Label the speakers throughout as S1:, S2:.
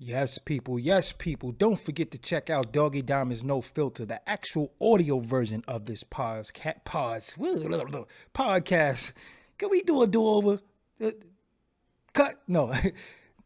S1: Yes, people. Yes, people. Don't forget to check out Doggy Diamond's No Filter, the actual audio version of this podcast. Can we do a do-over? Cut? No.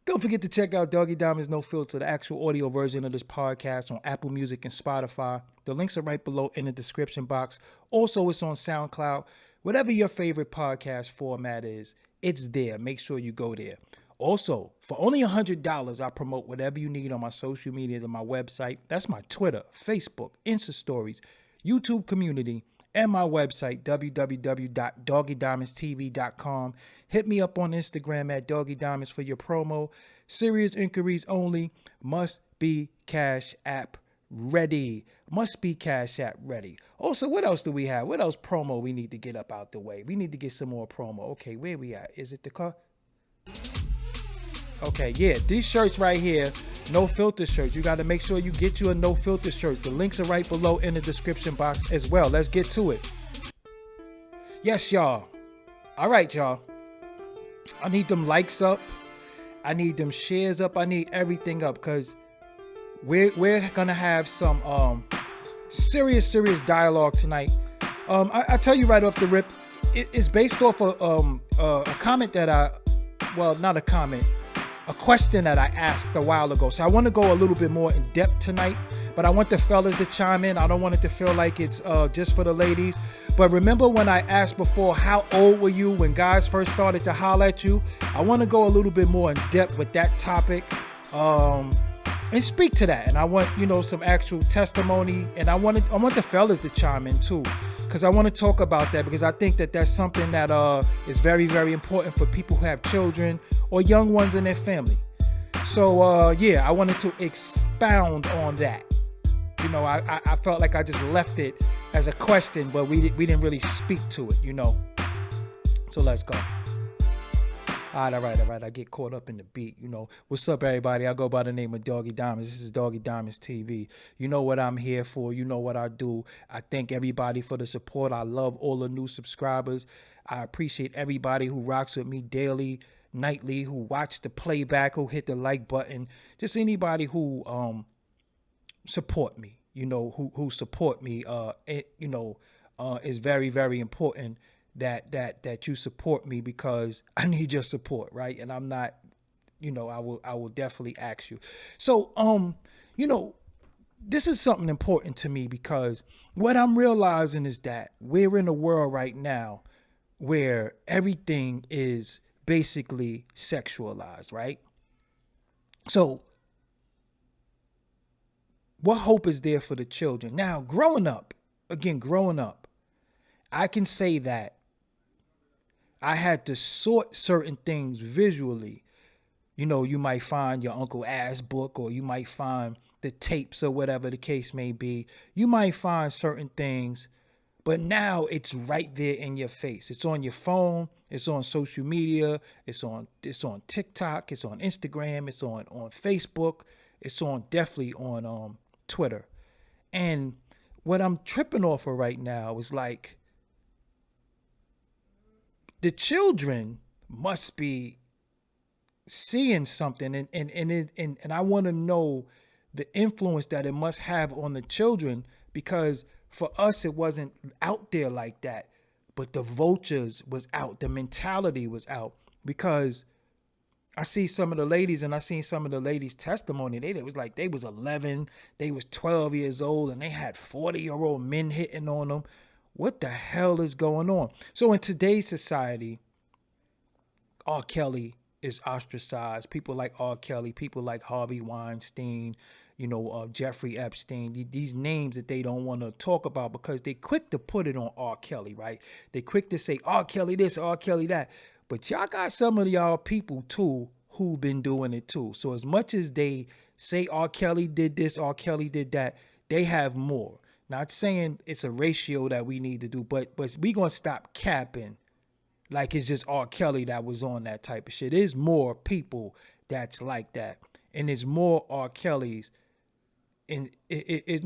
S1: Don't forget to check out Doggy Diamond's No Filter, the actual audio version of this podcast on Apple Music and Spotify. The links are right below in the description box. Also, it's on SoundCloud. Whatever your favorite podcast format is, it's there. Make sure you go there. Also, for only $100, I promote whatever you need on my social media and my website. That's my Twitter, Facebook, Insta Stories, YouTube community, and my website, www.doggydiamondstv.com. Hit me up on Instagram at Doggy Diamonds for your promo. Serious inquiries only. Must be Cash App ready. Must be Cash App ready. Also, what else do we have? What else promo we need to get up out the way? We need to get some more promo. Okay, where we at? Is it the car? Okay, yeah, these shirts right here, no filter shirts. You got to make sure you get you a no filter shirt. The links are right below in the description box as well. Let's get to it. Yes, y'all. All right, y'all. I need them likes up. I need them shares up. I need everything up because we're going to have some serious dialogue tonight. I tell you right off the rip, it's based off of a comment that not a comment, a question that I asked a while ago. So I want to go a little bit more in depth tonight, but I want the fellas to chime in. I don't want it to feel like it's just for the ladies. But remember when I asked before, how old were you when guys first started to holler at you? I want to go a little bit more in depth with that topic and speak to that. And I want, some actual testimony. And I want the fellas to chime in too, because I want to talk about that, because I think that that's something that is very, very important for people who have children or young ones in their family. So, I wanted to expound on that. I felt like I just left it as a question, but we didn't really speak to it, So let's go. All right. I get caught up in the beat. What's up, everybody? I go by the name of Doggy Diamonds. This is Doggy Diamonds TV. You know what I'm here for. You know what I do. I thank everybody for the support. I love all the new subscribers. I appreciate everybody who rocks with me daily, nightly, who watch the playback, who hit the like button. Just anybody who support me, who support me. Is very, very important that you support me, because I need your support, right? And I'm not, I will definitely ask you. So, this is something important to me, because what I'm realizing is that we're in a world right now where everything is basically sexualized, right? So what hope is there for the children? Now, growing up, I can say that I had to sort certain things visually. You might find your Uncle Ass book, or you might find the tapes, or whatever the case may be. You might find certain things, but now it's right there in your face. It's on your phone. It's on social media. It's on TikTok. It's on Instagram. It's on Facebook. It's definitely on Twitter. And what I'm tripping off of right now is like, the children must be seeing something, and I want to know the influence that it must have on the children, because for us it wasn't out there like that, but the vultures was out, the mentality was out. Because I see some of the ladies, and I seen some of the ladies' testimony. They was like, they was 11, they was 12 years old, and they had 40-year-old men hitting on them. What the hell is going on? So in today's society, R. Kelly is ostracized. People like R. Kelly, people like Harvey Weinstein, Jeffrey Epstein, these names that they don't want to talk about, because they quick to put it on R. Kelly, right? They quick to say R. Kelly this, R. Kelly that. But y'all got some of y'all people too who've been doing it too. So as much as they say R. Kelly did this, R. Kelly did that, they have more. Not saying it's a ratio that we need to do, but we gonna stop capping like it's just R. Kelly that was on that type of shit. There's more people that's like that, and there's more R. Kellys, and it's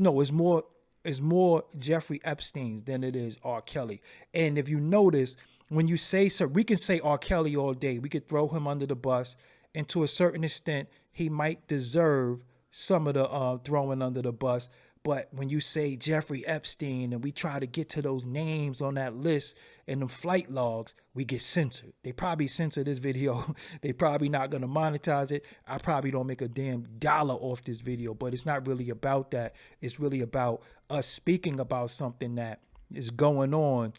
S1: more Jeffrey Epstein's than it is R. Kelly. And if you notice, when you say so, we can say R. Kelly all day. We could throw him under the bus And to a certain extent, he might deserve some of the throwing under the bus. But when you say Jeffrey Epstein and we try to get to those names on that list and them flight logs, we get censored. They probably censor this video. They probably not going to monetize it. I probably don't make a damn dollar off this video, but it's not really about that. It's really about us speaking about something that is going on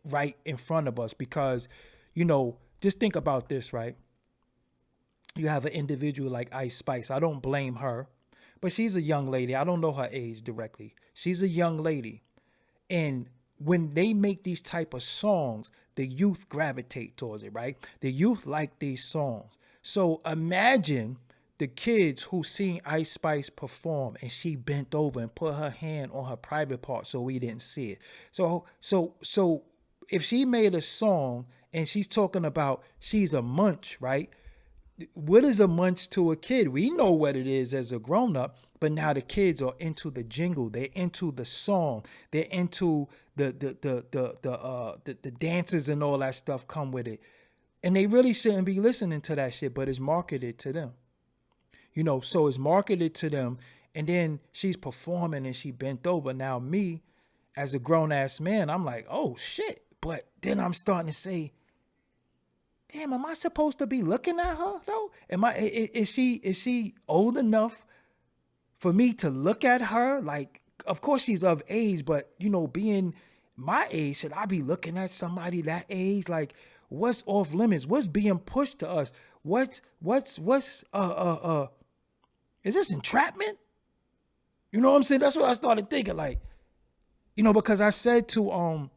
S1: right in front of us. Because, just think about this, right? You have an individual like Ice Spice. I don't blame her. But she's a young lady. I don't know her age directly. She's a young lady. And when they make these type of songs, the youth gravitate towards it, right? The youth like these songs. So imagine the kids who seen Ice Spice perform and she bent over and put her hand on her private part so we didn't see it. So if she made a song and she's talking about she's a munch, right? What is a munch to a kid? We know what it is as a grown-up, but now the kids are into the jingle. They're into the song. They're into the dances and all that stuff come with it. And they really shouldn't be listening to that shit, but it's marketed to them. So it's marketed to them, and then she's performing and she bent over. Now me, as a grown-ass man, I'm like, oh shit. But then I'm starting to say, damn, am I supposed to be looking at her though? Is she old enough for me to look at her? Like, of course she's of age, but being my age, should I be looking at somebody that age? Like, what's off limits? What's being pushed to us? What's is this entrapment? You know what I'm saying? That's what I started thinking, like, because I said to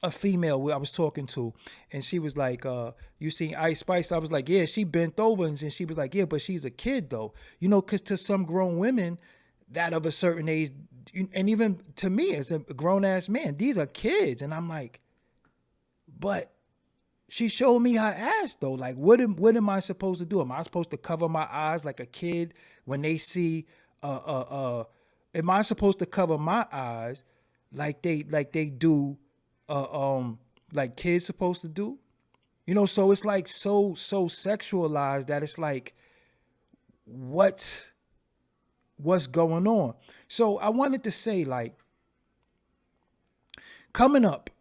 S1: a female I was talking to, and she was like, you seen Ice Spice? I was like, yeah, she bent over, and she was like, yeah, but she's a kid though, because to some grown women that of a certain age, and even to me as a grown-ass man, these are kids. And I'm like, but she showed me her ass though. Like, what am I supposed to do? Am I supposed to cover my eyes like a kid when they see am I supposed to cover my eyes like they do like kids supposed to do? So it's like so sexualized that it's like, what's going on? So I wanted to say, like, coming up,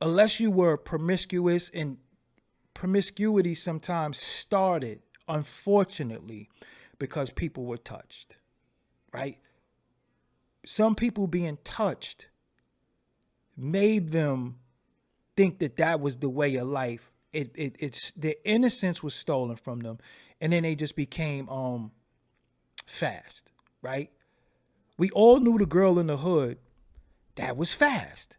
S1: unless you were promiscuous, and promiscuity sometimes started, unfortunately, because people were touched, right? Some people being touched made them think that was the way of life. It's their innocence was stolen from them, and then they just became fast, right? We all knew the girl in the hood that was fast.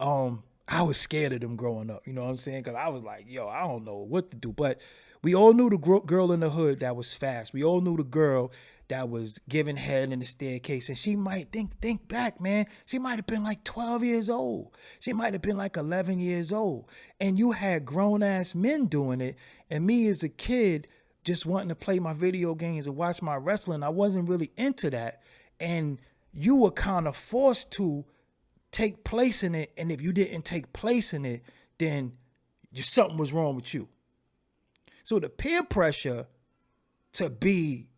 S1: I was scared of them growing up, you know what I'm saying? Because I was like, yo, I don't know what to do. But we all knew the girl in the hood that was fast. We all knew the girl that was giving head in the staircase. And she might think back, man. She might have been like 12 years old. She might have been like 11 years old. And you had grown-ass men doing it. And me as a kid just wanting to play my video games and watch my wrestling, I wasn't really into that. And you were kind of forced to take place in it, and if you didn't take place in it, then something was wrong with you. So the peer pressure to be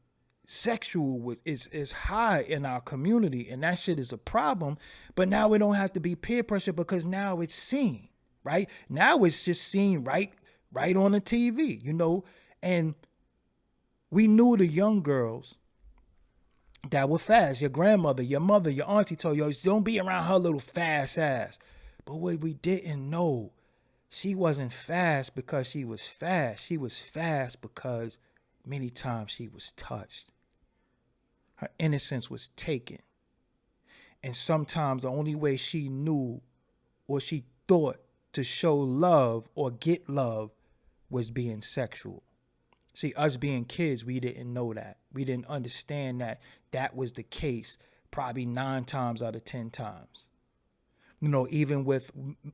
S1: sexual is high in our community, and that shit is a problem. But now it don't have to be peer pressure, because now it's seen, right? Now it's just seen right on the TV, and we knew the young girls that were fast. Your grandmother, your mother, your auntie told you, don't be around her little fast ass. But what we didn't know, she wasn't fast because she was fast. She was fast because many times she was touched. Her innocence was taken. And sometimes the only way she knew or she thought to show love or get love was being sexual. See, us being kids, we didn't know that. We didn't understand that was the case probably 9 times out of 10 times. Even with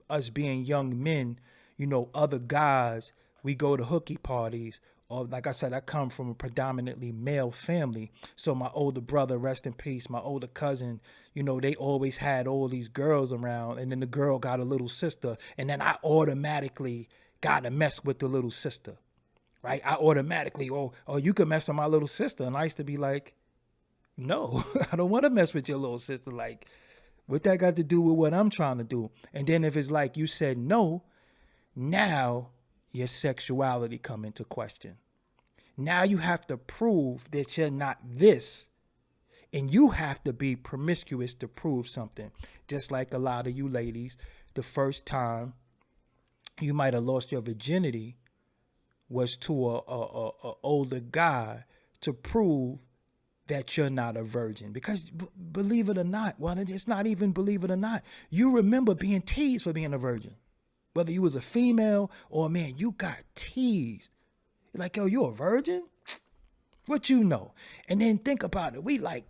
S1: us being young men, other guys, we go to hooky parties. Or like I said, I come from a predominantly male family. So my older brother, rest in peace, my older cousin, they always had all these girls around. And then the girl got a little sister. And then I automatically got to mess with the little sister. right? I automatically, oh, you could mess with my little sister. And I used to be like, no, I don't want to mess with your little sister. Like, what that got to do with what I'm trying to do? And then if it's like you said no, now your sexuality come into question. Now you have to prove that you're not this. And you have to be promiscuous to prove something. Just like a lot of you ladies, the first time you might have lost your virginity was to a older guy to prove that you're not a virgin. Because believe it or not, well, it's not even believe it or not. You remember being teased for being a virgin. Whether you was a female or a man, you got teased. You're like, yo, you a virgin? What you know? And then think about it. We like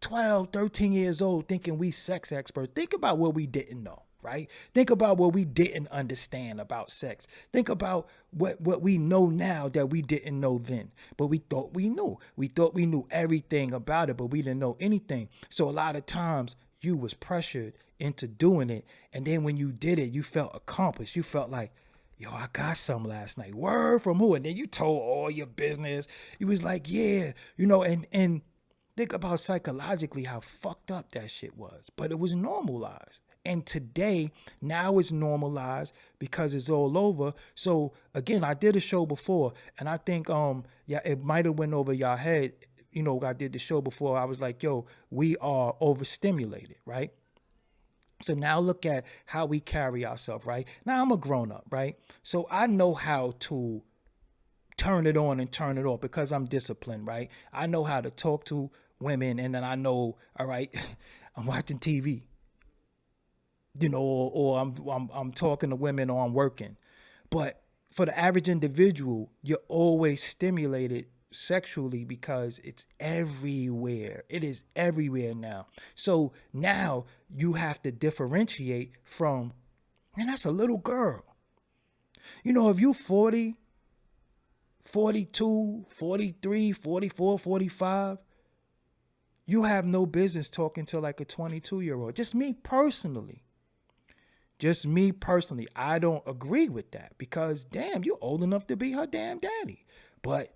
S1: 12, 13 years old thinking we sex experts. Think about what we didn't know, right? Think about what we didn't understand about sex. Think about what we know now that we didn't know then. But we thought we knew. We thought we knew everything about it, but we didn't know anything. So a lot of times you was pressured into doing it. And then when you did it, you felt accomplished. You felt like, yo, I got some last night. Word from who? And then you told all your business. You was like, yeah, and think about psychologically how fucked up that shit was. But it was normalized. And today, now it's normalized because it's all over. So again, I did a show before, and I think it might have went over y'all head. I did the show before. I was like, yo, we are overstimulated, right? So now look at how we carry ourselves, right? Now I'm a grown up, right? So I know how to turn it on and turn it off because I'm disciplined, right? I know how to talk to women, and then I know, all right, I'm watching TV, or I'm talking to women, or I'm working. But for the average individual, you're always stimulated sexually because it's everywhere. It is everywhere now. So now you have to differentiate from, man, that's a little girl. If you 40, 42, 43, 44, 45, you have no business talking to like a 22-year-old. Just me personally, I don't agree with that because, damn, you're old enough to be her damn daddy. But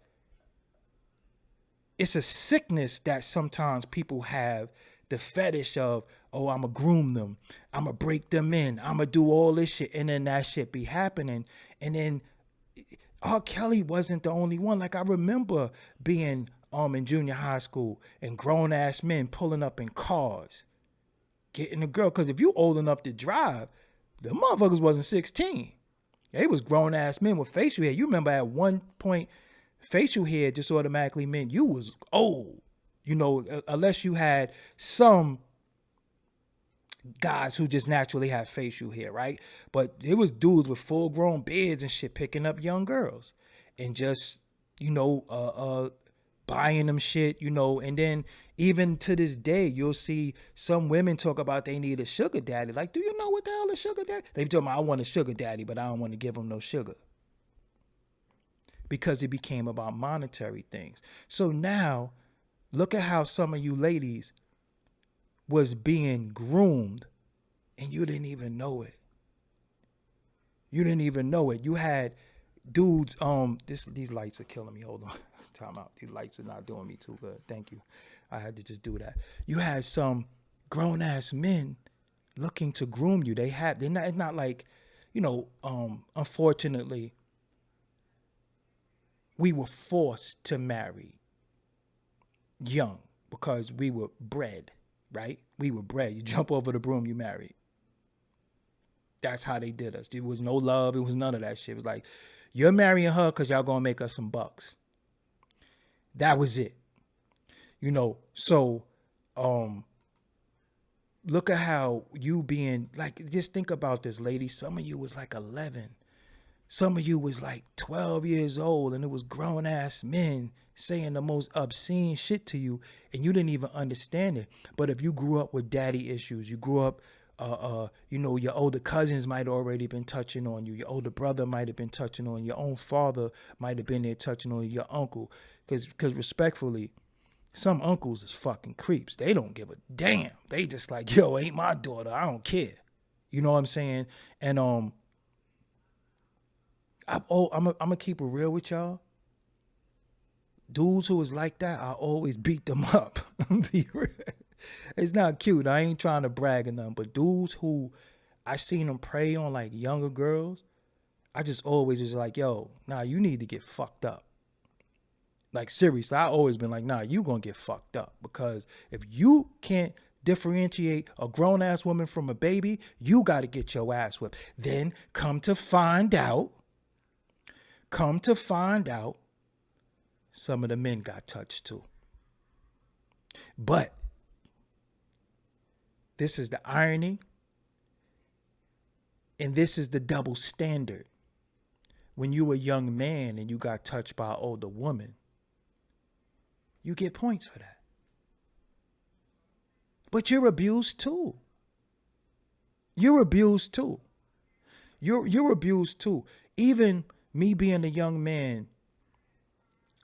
S1: it's a sickness that sometimes people have, the fetish of, oh, I'm going to groom them. I'm going to break them in. I'm going to do all this shit. And then that shit be happening. And then R. Kelly wasn't the only one. Like, I remember being in junior high school and grown ass men pulling up in cars, getting a girl. Because if you old enough to drive, the motherfuckers wasn't 16. They was grown ass men with facial hair. You remember at one point, facial hair just automatically meant you was old. Unless you had some guys who just naturally have facial hair, right? But it was dudes with full grown beards and shit picking up young girls and just, buying them shit, and then even to this day, you'll see some women talk about they need a sugar daddy. Like, do you know what the hell is sugar daddy? They tell me, I want a sugar daddy, but I don't want to give them no sugar. Because it became about monetary things. So now, look at how some of you ladies was being groomed and you didn't even know it. You had dudes, these lights are killing me. Hold on. Time out. These lights are not doing me too good. Thank you. I had to just do that. You had some grown ass men looking to groom you. It's not like, unfortunately, we were forced to marry young because we were bred, right? We were bred. You jump over the broom, you married. That's how they did us. There was no love. It was none of that shit. It was like, you're marrying her because y'all going to make us some bucks. That was it. So look at how you being, like, just think about this, ladies. Some of you was like 11. Some of you was like 12 years old, and it was grown ass men saying the most obscene shit to you, and you didn't even understand it. But if you grew up with daddy issues, you grew up, your older cousins might have already been touching on you. Your older brother might have been touching on you. Your own father might have been there touching on you. Your uncle, because respectfully, some uncles is fucking creeps. They don't give a damn. They just like, yo, ain't my daughter. I don't care. You know what I'm saying? And I'm gonna keep it real with y'all. Dudes who was like that, I always beat them up. Be real. It's not cute. I ain't trying to brag or nothing, but dudes who I seen them prey on like younger girls, I just always was like, yo, nah, you need to get fucked up. Like seriously, I always been like, nah, you gonna get fucked up because if you can't differentiate a grown ass woman from a baby, you got to get your ass whipped. Then come to find out, some of the men got touched too. But this is the irony, and this is the double standard. When you a young man and you got touched by an older woman, you get points for that. But you're abused too. You're abused too. You're abused too. Even me being a young man,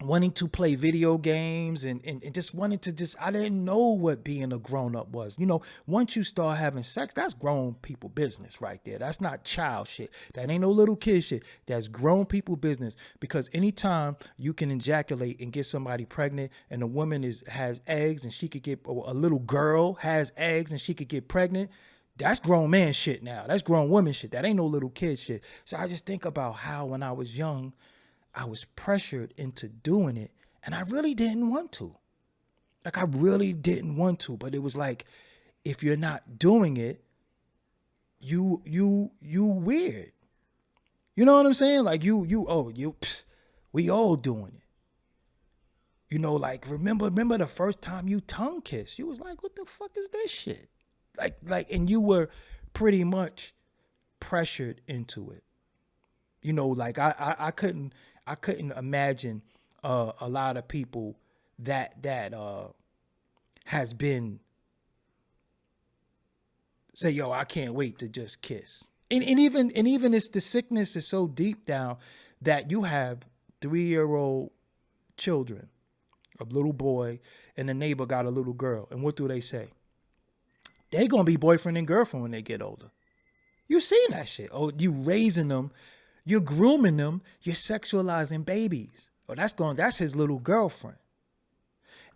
S1: wanting to play video games and just wanting to I didn't know what being a grown-up was. You know, once you start having sex, that's grown people business right there. That's not child shit. That ain't no little kid shit. That's grown people business. Because anytime you can ejaculate and get somebody pregnant and a woman has eggs and she could get, a little girl has eggs and she could get pregnant, that's grown man shit now. That's grown woman shit. That ain't no little kid shit. So I just think about how when I was young, I was pressured into doing it, and I really didn't want to. Like, I really didn't want to, but it was like, if you're not doing it, you weird. You know what I'm saying? Like, we all doing it. You know, like, remember the first time you tongue kissed? You was like, what the fuck is this shit? Like, and you were pretty much pressured into it. You know, like, I couldn't imagine a lot of people that has been say, yo, I can't wait to just kiss. And even it's the sickness is so deep down that you have 3-year-old children, a little boy, and the neighbor got a little girl. And what do they say? They gonna be boyfriend and girlfriend when they get older. You seen that shit. Oh, you raising them. You're grooming them. You're sexualizing babies. Oh, that's his little girlfriend.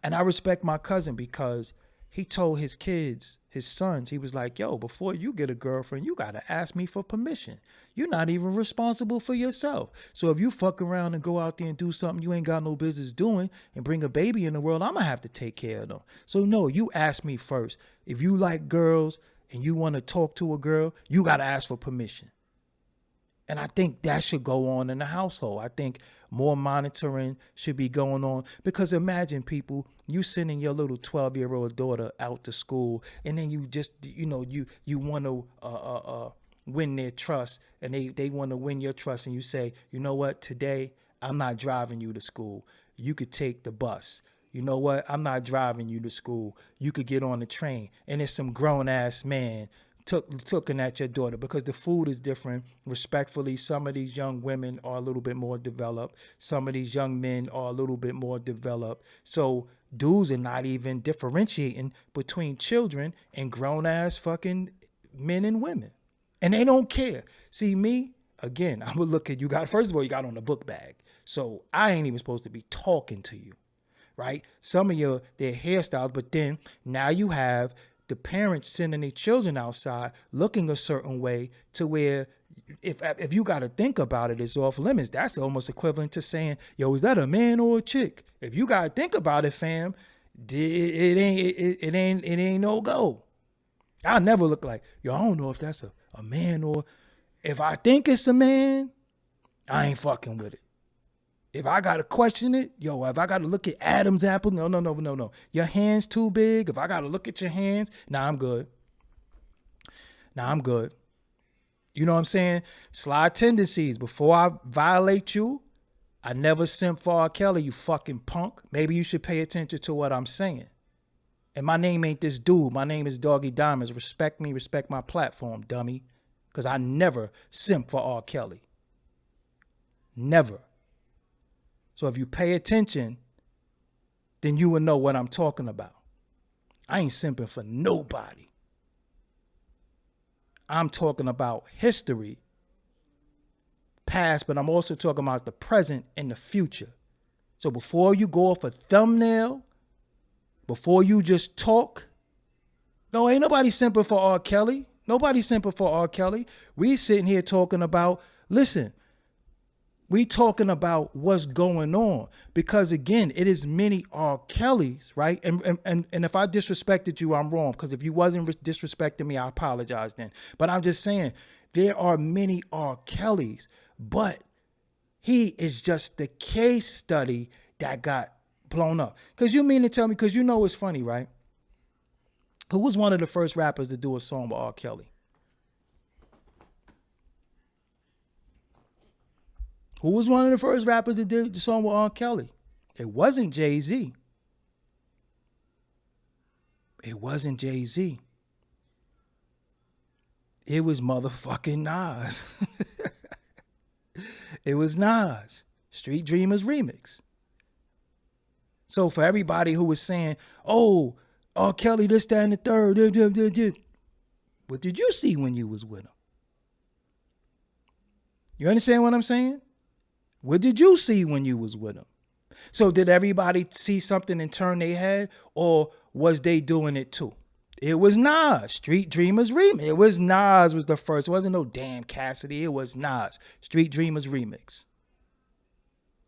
S1: And I respect my cousin because he told his kids, his sons, he was like, yo, before you get a girlfriend, you got to ask me for permission. You're not even responsible for yourself. So if you fuck around and go out there and do something you ain't got no business doing and bring a baby in the world, I'm going to have to take care of them. So no, you ask me first. If you like girls and you want to talk to a girl, you got to ask for permission. And I think that should go on in the household. I think more monitoring should be going on because imagine people, you sending your little 12-year-old daughter out to school and then you just, you want to win their trust and they want to win your trust and you say, you know what, today I'm not driving you to school. You could take the bus. You know what, I'm not driving you to school. You could get on the train and it's some grown ass man looking at your daughter because the food is different. Respectfully, some of these young women are a little bit more developed. Some of these young men are a little bit more developed. So dudes are not even differentiating between children and grown ass fucking men and women. And they don't care. See me, again, I would look at you guys. First of all, you got on the book bag. So I ain't even supposed to be talking to you, right? Some of their hairstyles, but then now you have the parents sending their children outside looking a certain way to where if you got to think about it, it's off limits. That's almost equivalent to saying, yo, is that a man or a chick? If you got to think about it, fam, it ain't no go. I never look like, yo, I don't know if that's a man or if I think it's a man, I ain't fucking with it. If I got to question it, if I got to look at Adam's apple, no. Your hand's too big. If I got to look at your hands, I'm good. You know what I'm saying? Slide tendencies. Before I violate you, I never simp for R. Kelly, you fucking punk. Maybe you should pay attention to what I'm saying. And my name ain't this dude. My name is Doggie Diamonds. Respect me, respect my platform, dummy. Because I never simp for R. Kelly. Never. So if you pay attention, then you will know what I'm talking about. I ain't simping for nobody. I'm talking about history past, but I'm also talking about the present and the future. So before you go off a thumbnail, before you just talk, no, ain't nobody simping for R. Kelly. Nobody simping for R. Kelly. We sitting here talking about, listen, we talking about what's going on, because again, it is many R. Kellys, right? And if I disrespected you, I'm wrong, because if you wasn't disrespecting me, I apologize then. But I'm just saying, there are many R. Kellys, but he is just the case study that got blown up. Because you mean to tell me, because you know it's funny, right? Who was one of the first rappers to do a song with R. Kelly? Who was one of the first rappers that did the song with R. Kelly? It wasn't Jay-Z. It wasn't Jay-Z. It was motherfucking Nas. It was Nas. Street Dreamers remix. So for everybody who was saying, oh, R. Kelly, this, that, and the third, what did you see when you was with him? You understand what I'm saying? What did you see when you was with him? So did everybody see something and turn their head, or was they doing it too? It was Nas, Street Dreamers remix. It was Nas was the first. It wasn't no damn Cassidy. It was Nas, Street Dreamers remix.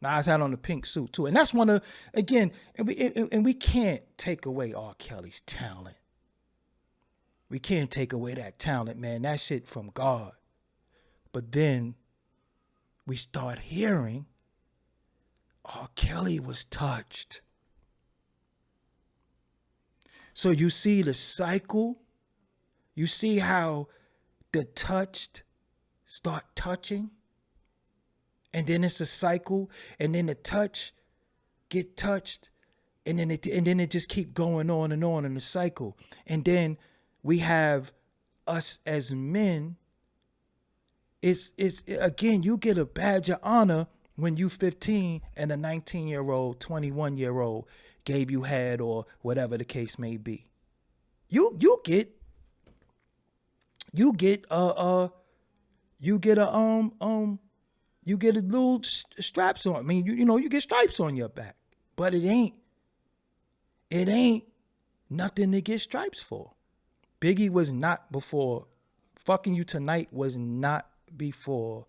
S1: Nas had on the pink suit too. And that's one of, again, and we can't take away R. Kelly's talent. We can't take away that talent, man. That shit from God. But then we start hearing R. Kelly was touched. So you see the cycle. You see how the touched start touching. And then it's a cycle. And then the touch get touched. And then it just keep going on in the cycle. And then we have us as men. It's again, you get a badge of honor when you 15 and a 19-year-old, 21-year-old gave you head or whatever the case may be. You get a little straps on. I mean, you get stripes on your back, but it ain't nothing to get stripes for. Biggie was not before. Fucking You Tonight was not before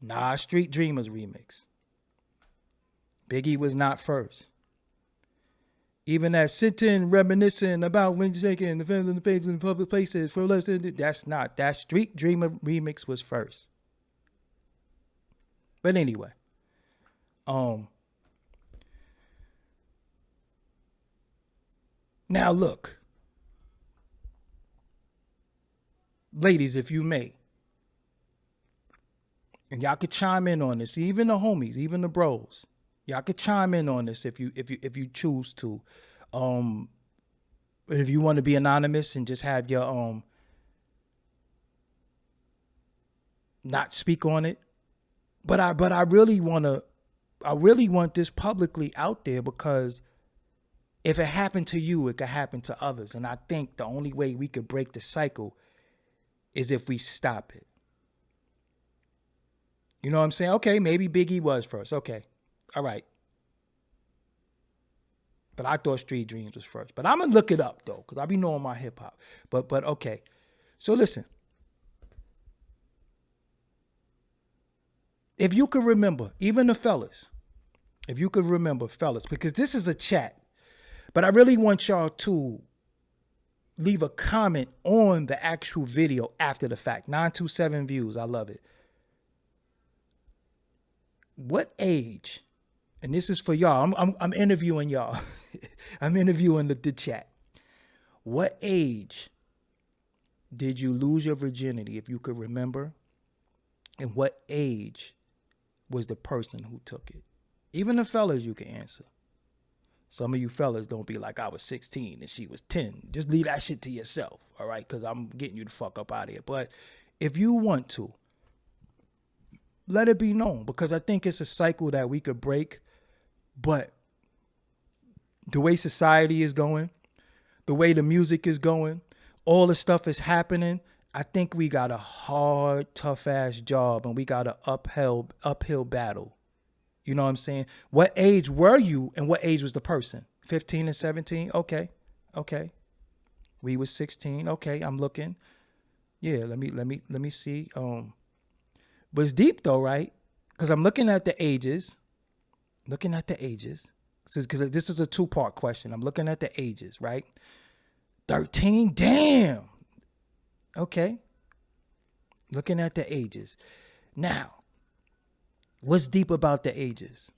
S1: Nas Street Dreamers remix. Biggie was not first. Even that sitting reminiscing about when you're shaking the films in the faces in public places for less than that Street Dreamer remix was first. But anyway, now look, ladies, if you may, and y'all could chime in on this, even the homies, even the bros, y'all could chime in on this if you choose to, if you want to be anonymous and just have your not speak on it. But I really want this publicly out there, because if it happened to you, it could happen to others. And I think the only way we could break the cycle is if we stop it. You know what I'm saying? Okay, maybe Biggie was first. Okay, all right. But I thought Street Dreams was first. But I'm going to look it up, though, because I be knowing my hip-hop. But okay. So listen. If you could remember, even the fellas, if you could remember, fellas, because this is a chat, but I really want y'all to leave a comment on the actual video after the fact. 927 views. I love it. What age, and this is for y'all, I'm interviewing y'all. I'm interviewing the chat. What age did you lose your virginity, if you could remember? And what age was the person who took it? Even the fellas, you can answer. Some of you fellas don't be like, I was 16 and she was 10. Just leave that shit to yourself, all right? Because I'm getting you the fuck up out of here. But if you want to, let it be known, because I think it's a cycle that we could break. But the way society is going, the way the music is going, all the stuff is happening, I think we got a hard, tough ass job, and we got an uphill battle. You know what I'm saying? What age were you, and what age was the person? 15 and 17. Okay. We was 16. Okay, I'm looking. Yeah, let me see. But it's deep though, right? Because I'm looking at the ages. Because this is a 2-part question. I'm looking at the ages, right? 13. Damn. Okay. Looking at the ages. Now, what's deep about the ages?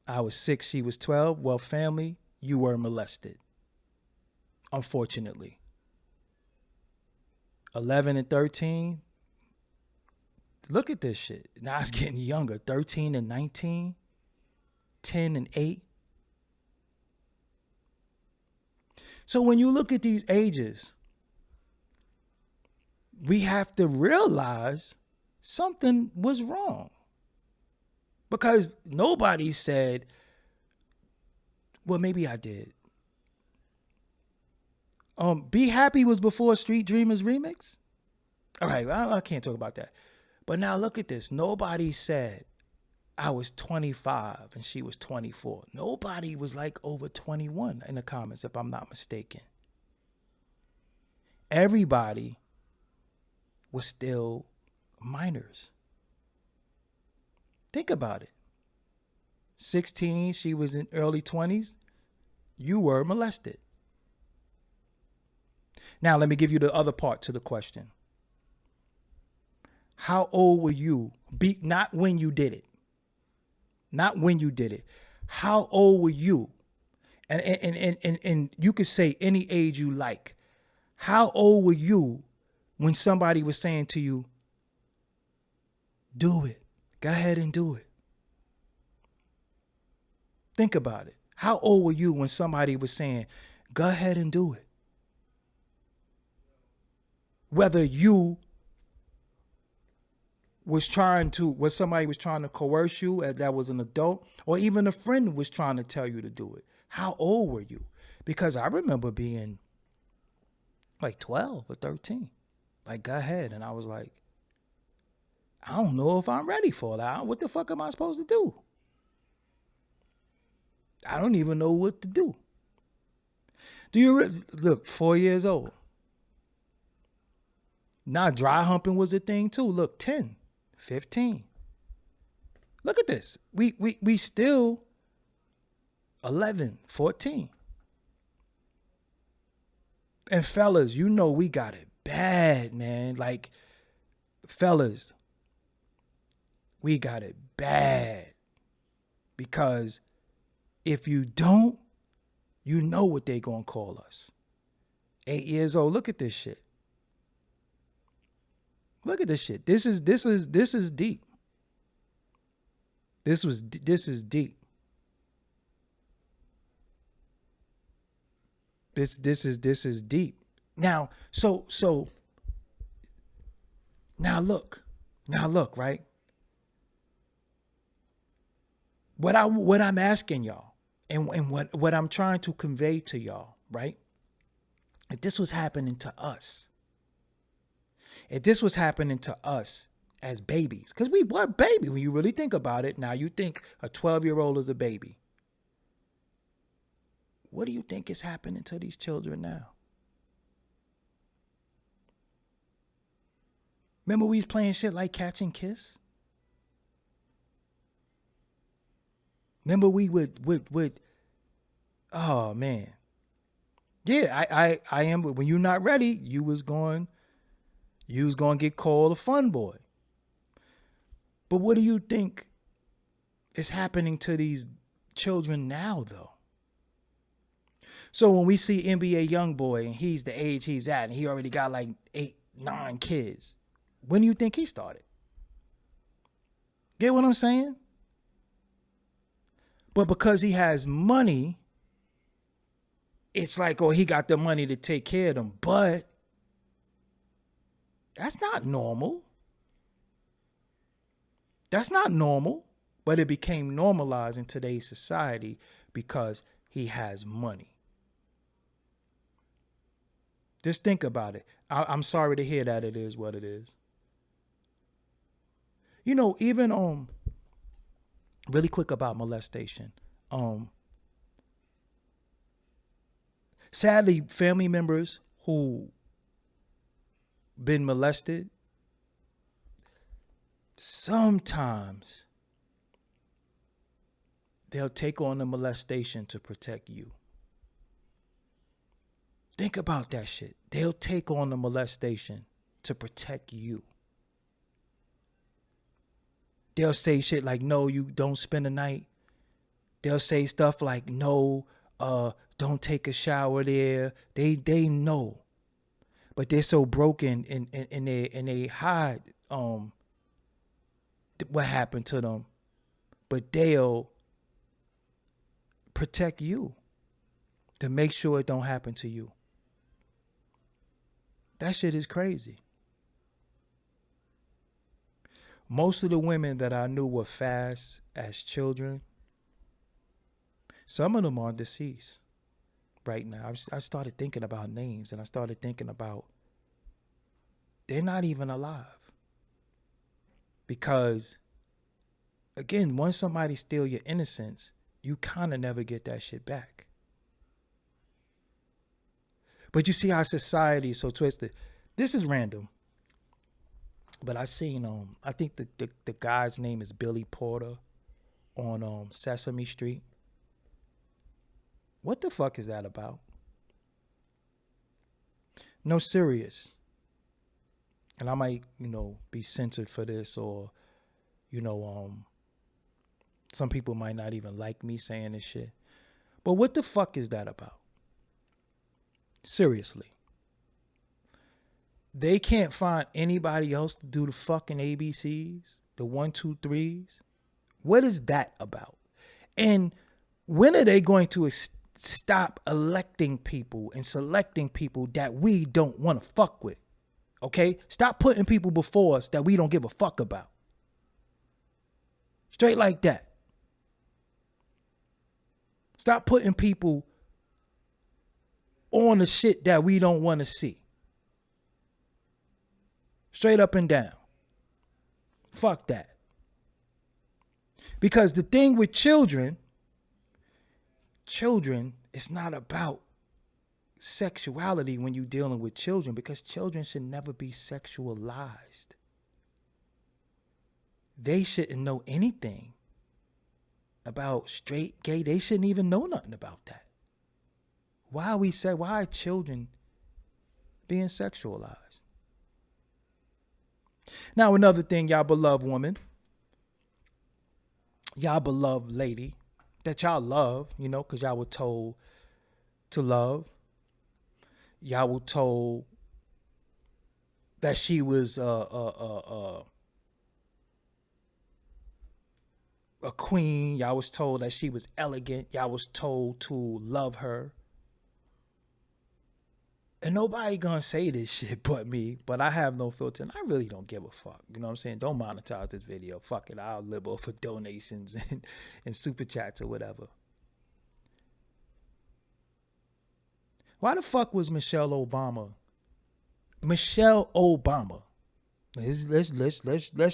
S1: I was 6, she was 12. Well, family, you were molested. Unfortunately. 11 and 13. Look at this shit. Now it's getting younger. 13 and 19. 10 and 8. So when you look at these ages, we have to realize something was wrong. Because nobody said, well, maybe I did. Be Happy was before Street Dreamers remix. All right, I can't talk about that. But now look at this. Nobody said I was 25 and she was 24. Nobody was like over 21 in the comments, if I'm not mistaken. Everybody was still minors. Think about it. 16, she was in early 20s. You were molested. Now, let me give you the other part to the question. How old were you? Not when you did it. Not when you did it. How old were you? And you could say any age you like. How old were you when somebody was saying to you, do it. Go ahead and do it. Think about it. How old were you when somebody was saying, go ahead and do it? Whether you somebody was trying to coerce you, that was an adult, or even a friend was trying to tell you to do it. How old were you? Because I remember being like 12 or 13. Like, go ahead. And I was like, I don't know if I'm ready for that. What the fuck am I supposed to do? I don't even know what to do. Look, 4 years old. Now dry humping was a thing too. Look, 10, 15. Look at this. We still 11, 14. And fellas, you know we got it bad, man. Like, fellas, we got it bad. Because if you don't, you know what they gonna call us. 8 years old. Look at this shit. Look at this shit. This is deep. This is deep. This is deep. Now, so now look, right? What I'm asking y'all and what I'm trying to convey to y'all, right? If this was happening to us, if this was happening to us as babies, because we were baby when you really think about it. Now you think a 12-year-old is a baby. What do you think is happening to these children now? Remember we was playing shit like Catch and Kiss? Remember we would oh man. Yeah, I am, but when you're not ready, you was going to get called a fun boy. But what do you think is happening to these children now, though? So when we see NBA Youngboy and he's the age he's at and he already got like 8, 9 kids, when do you think he started? Get what I'm saying? But because he has money, it's like, oh, he got the money to take care of them. But that's not normal. That's not normal. But it became normalized in today's society because he has money. Just think about it. I'm sorry to hear that it is what it is. You know, even really quick about molestation. Sadly, family members who been molested, sometimes they'll take on the molestation to protect you. Think about that shit. They'll take on the molestation to protect you. They'll say shit like, no, you don't spend the night. They'll say stuff like, no, don't take a shower there. They know. But they're so broken and they hide what happened to them. But they'll protect you to make sure it don't happen to you. That shit is crazy. Most of the women that I knew were fast as children. Some of them are deceased right now. I started thinking about names, and I started thinking about they're not even alive. Because, again, once somebody steals your innocence, you kind of never get that shit back. But you see how society is so twisted. This is random. But I seen, I think the guy's name is Billy Porter on Sesame Street. What the fuck is that about? No, serious. And I might, be censored for this, or, some people might not even like me saying this shit. But what the fuck is that about? Seriously. They can't find anybody else to do the fucking ABCs, the 1, 2, 3s. What is that about? And when are they going to stop electing people and selecting people that we don't want to fuck with? Okay? Stop putting people before us that we don't give a fuck about. Straight like that. Stop putting people on the shit that we don't want to see. Straight up and down. Fuck that. Because the thing with children, it's not about sexuality when you're dealing with children, because children should never be sexualized. They shouldn't know anything about straight, gay. They shouldn't even know nothing about that. Why are children being sexualized? Now, another thing, y'all beloved woman, y'all beloved lady that y'all love, because y'all were told to love. Y'all were told that she was a queen. Y'all was told that she was elegant. Y'all was told to love her. And nobody gonna say this shit but me, but I have no filter, and I really don't give a fuck. You know what I'm saying? Don't monetize this video. Fuck it. I'll live off of donations and super chats or whatever. Why the fuck was Michelle Obama? Let's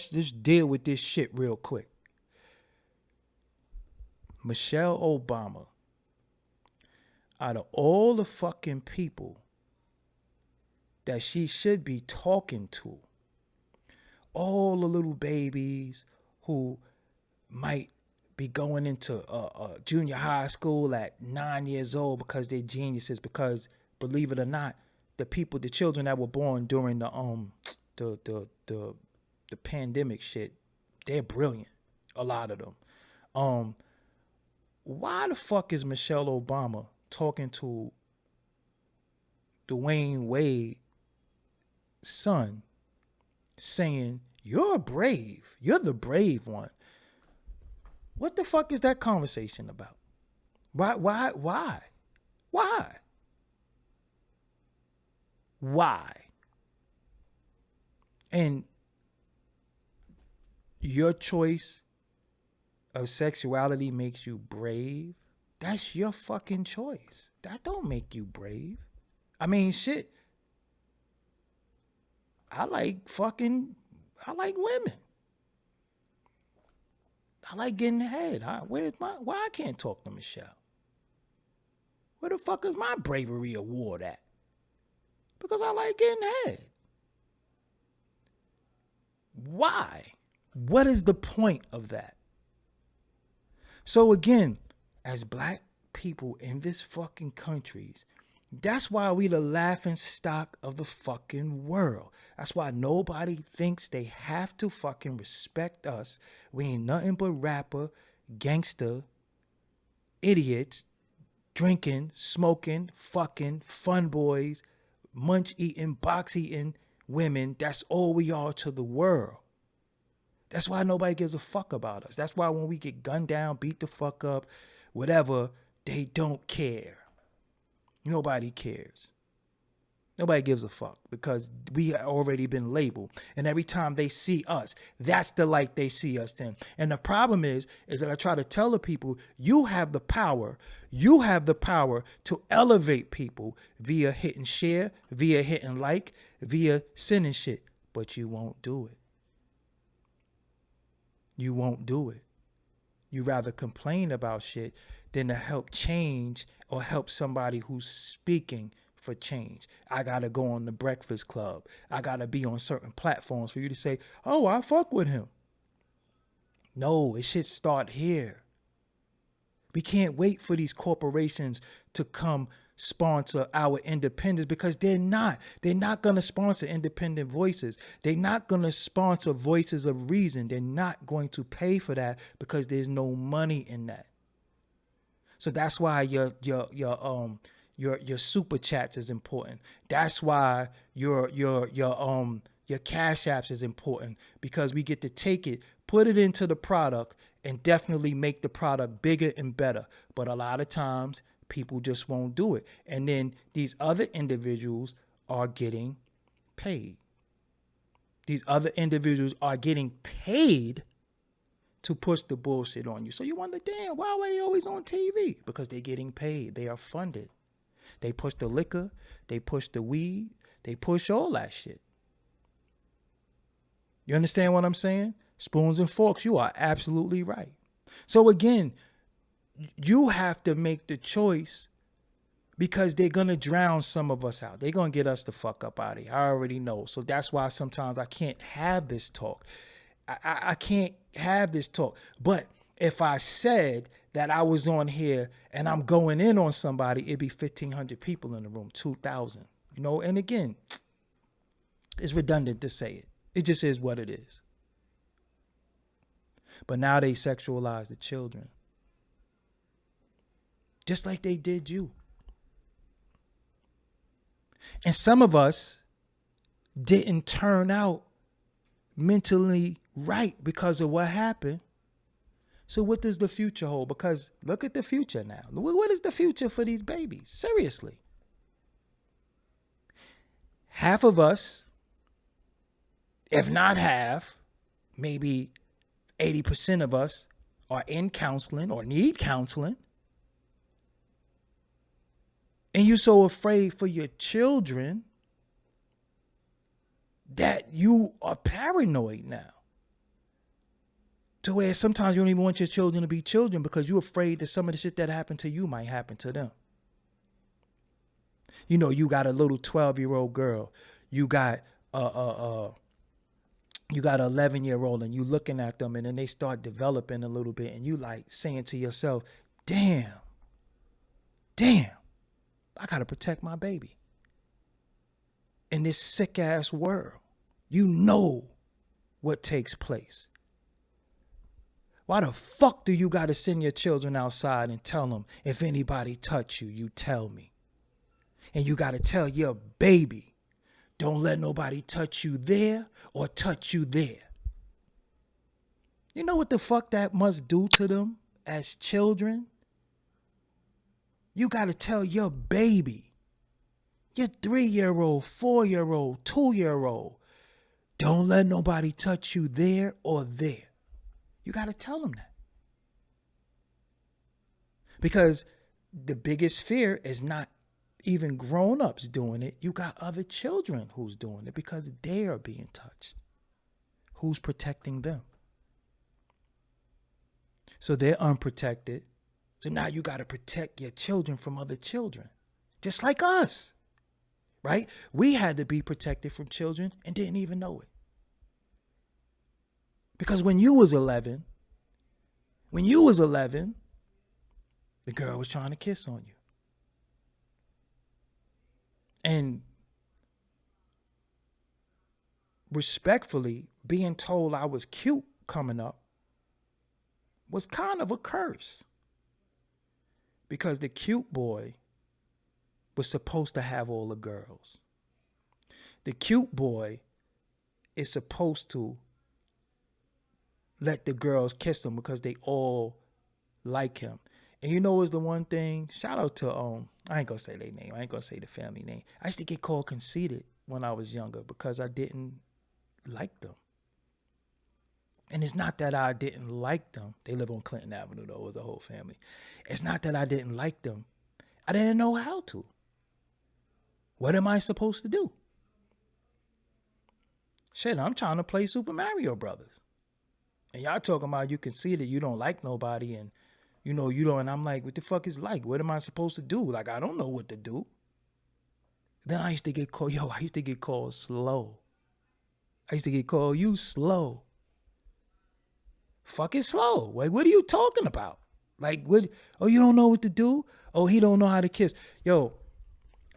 S1: just deal with this shit real quick. Michelle Obama, out of all the fucking people that she should be talking to, all the little babies who might be going into junior high school at 9 years old because they're geniuses, because believe it or not, the children that were born during the pandemic shit, they're brilliant, a lot of them. Why the fuck is Michelle Obama talking to Dwayne Wade's son, saying, you're brave, you're the brave one? What the fuck is that conversation about? Why? And your choice of sexuality makes you brave? That's your fucking choice. That don't make you brave. I mean, shit. I like women. I like getting head. Why I can't talk to Michelle? Where the fuck is my bravery award at? Because I like getting head. Why? What is the point of that? So again, as black people in this fucking countries, that's why we the laughing stock of the fucking world. That's why nobody thinks they have to fucking respect us. We ain't nothing but rapper, gangster, idiots, drinking, smoking, fucking, fun boys, munch eating, box eating women. That's all we are to the world. That's why nobody gives a fuck about us. That's why when we get gunned down, beat the fuck up, whatever, they don't care. Nobody cares. Nobody gives a fuck because we have already been labeled. And every time they see us, that's the light they see us in. And the problem is that I try to tell the people, you have the power. You have the power to elevate people via hitting share, via hitting like, via sending shit. But you won't do it. You won't do it. You rather complain about shit than to help change or help somebody who's speaking for change. I gotta go on the Breakfast Club. I gotta be on certain platforms for you to say, oh, I fuck with him. No, it should start here. We can't wait for these corporations to come sponsor our independence because they're not going to sponsor independent voices. They're not going to sponsor voices of reason. They're not going to pay for that because there's no money in that. So that's why your super chats is important. That's why your cash apps is important because we get to take it, put it into the product, and definitely make the product bigger and better. But a lot of times people just won't do it. And then these other individuals are getting paid. These other individuals are getting paid to push the bullshit on you. So you wonder, damn, why are they always on TV? Because they're getting paid. They are funded. They push the liquor. They push the weed. They push all that shit. You understand what I'm saying? Spoons and forks, you are absolutely right. So again, you have to make the choice because they're going to drown some of us out. They're going to get us the fuck up out of here. I already know. So that's why sometimes I can't have this talk. I can't have this talk. But if I said that I was on here and I'm going in on somebody, it'd be 1,500 people in the room, 2,000. You know, and again, it's redundant to say it. It just is what it is. But now they sexualize the children. Just like they did you. And some of us didn't turn out mentally right because of what happened. So what does the future hold? Because look at the future now. What is the future for these babies? Seriously. Half of us, if not half, maybe 80% of us are in counseling or need counseling. And you're so afraid for your children that you are paranoid now. To where sometimes you don't even want your children to be children because you're afraid that some of the shit that happened to you might happen to them. You know, you got a little 12-year-old girl. You got you got an 11-year-old and you looking at them and then they start developing a little bit and you like saying to yourself, damn, I got to protect my baby. In this sick ass world, you know what takes place. Why the fuck do you got to send your children outside and tell them if anybody touch you, you tell me? And you got to tell your baby, don't let nobody touch you there or touch you there. You know what the fuck that must do to them as children? You got to tell your baby, your 3-year-old, 4-year-old, 2-year-old, don't let nobody touch you there or there. You got to tell them that. Because the biggest fear is not even grown-ups doing it, you got other children who's doing it because they are being touched. Who's protecting them? So they're unprotected. So now you got to protect your children from other children, just like us, right? We had to be protected from children and didn't even know it. Because when you was 11, the girl was trying to kiss on you. And respectfully, being told I was cute coming up was kind of a curse. Because the cute boy was supposed to have all the girls. The cute boy is supposed to let the girls kiss him because they all like him. And you know what's the one thing? Shout out to, I ain't gonna say their name. I ain't gonna say the family name. I used to get called conceited when I was younger because I didn't like them. And it's not that I didn't like them. They live on Clinton Avenue, though. It was a whole family. It's not that I didn't like them. I didn't know how to. What am I supposed to do? Shit, I'm trying to play Super Mario Brothers. And y'all talking about you conceited, you don't like nobody, and you don't. And I'm like, what the fuck is like? What am I supposed to do? Like, I don't know what to do. Then I used to get called, slow. I used to get called, you slow. Fucking slow. Like, what are you talking about? Like, what? Oh, you don't know what to do? Oh, he don't know how to kiss. Yo,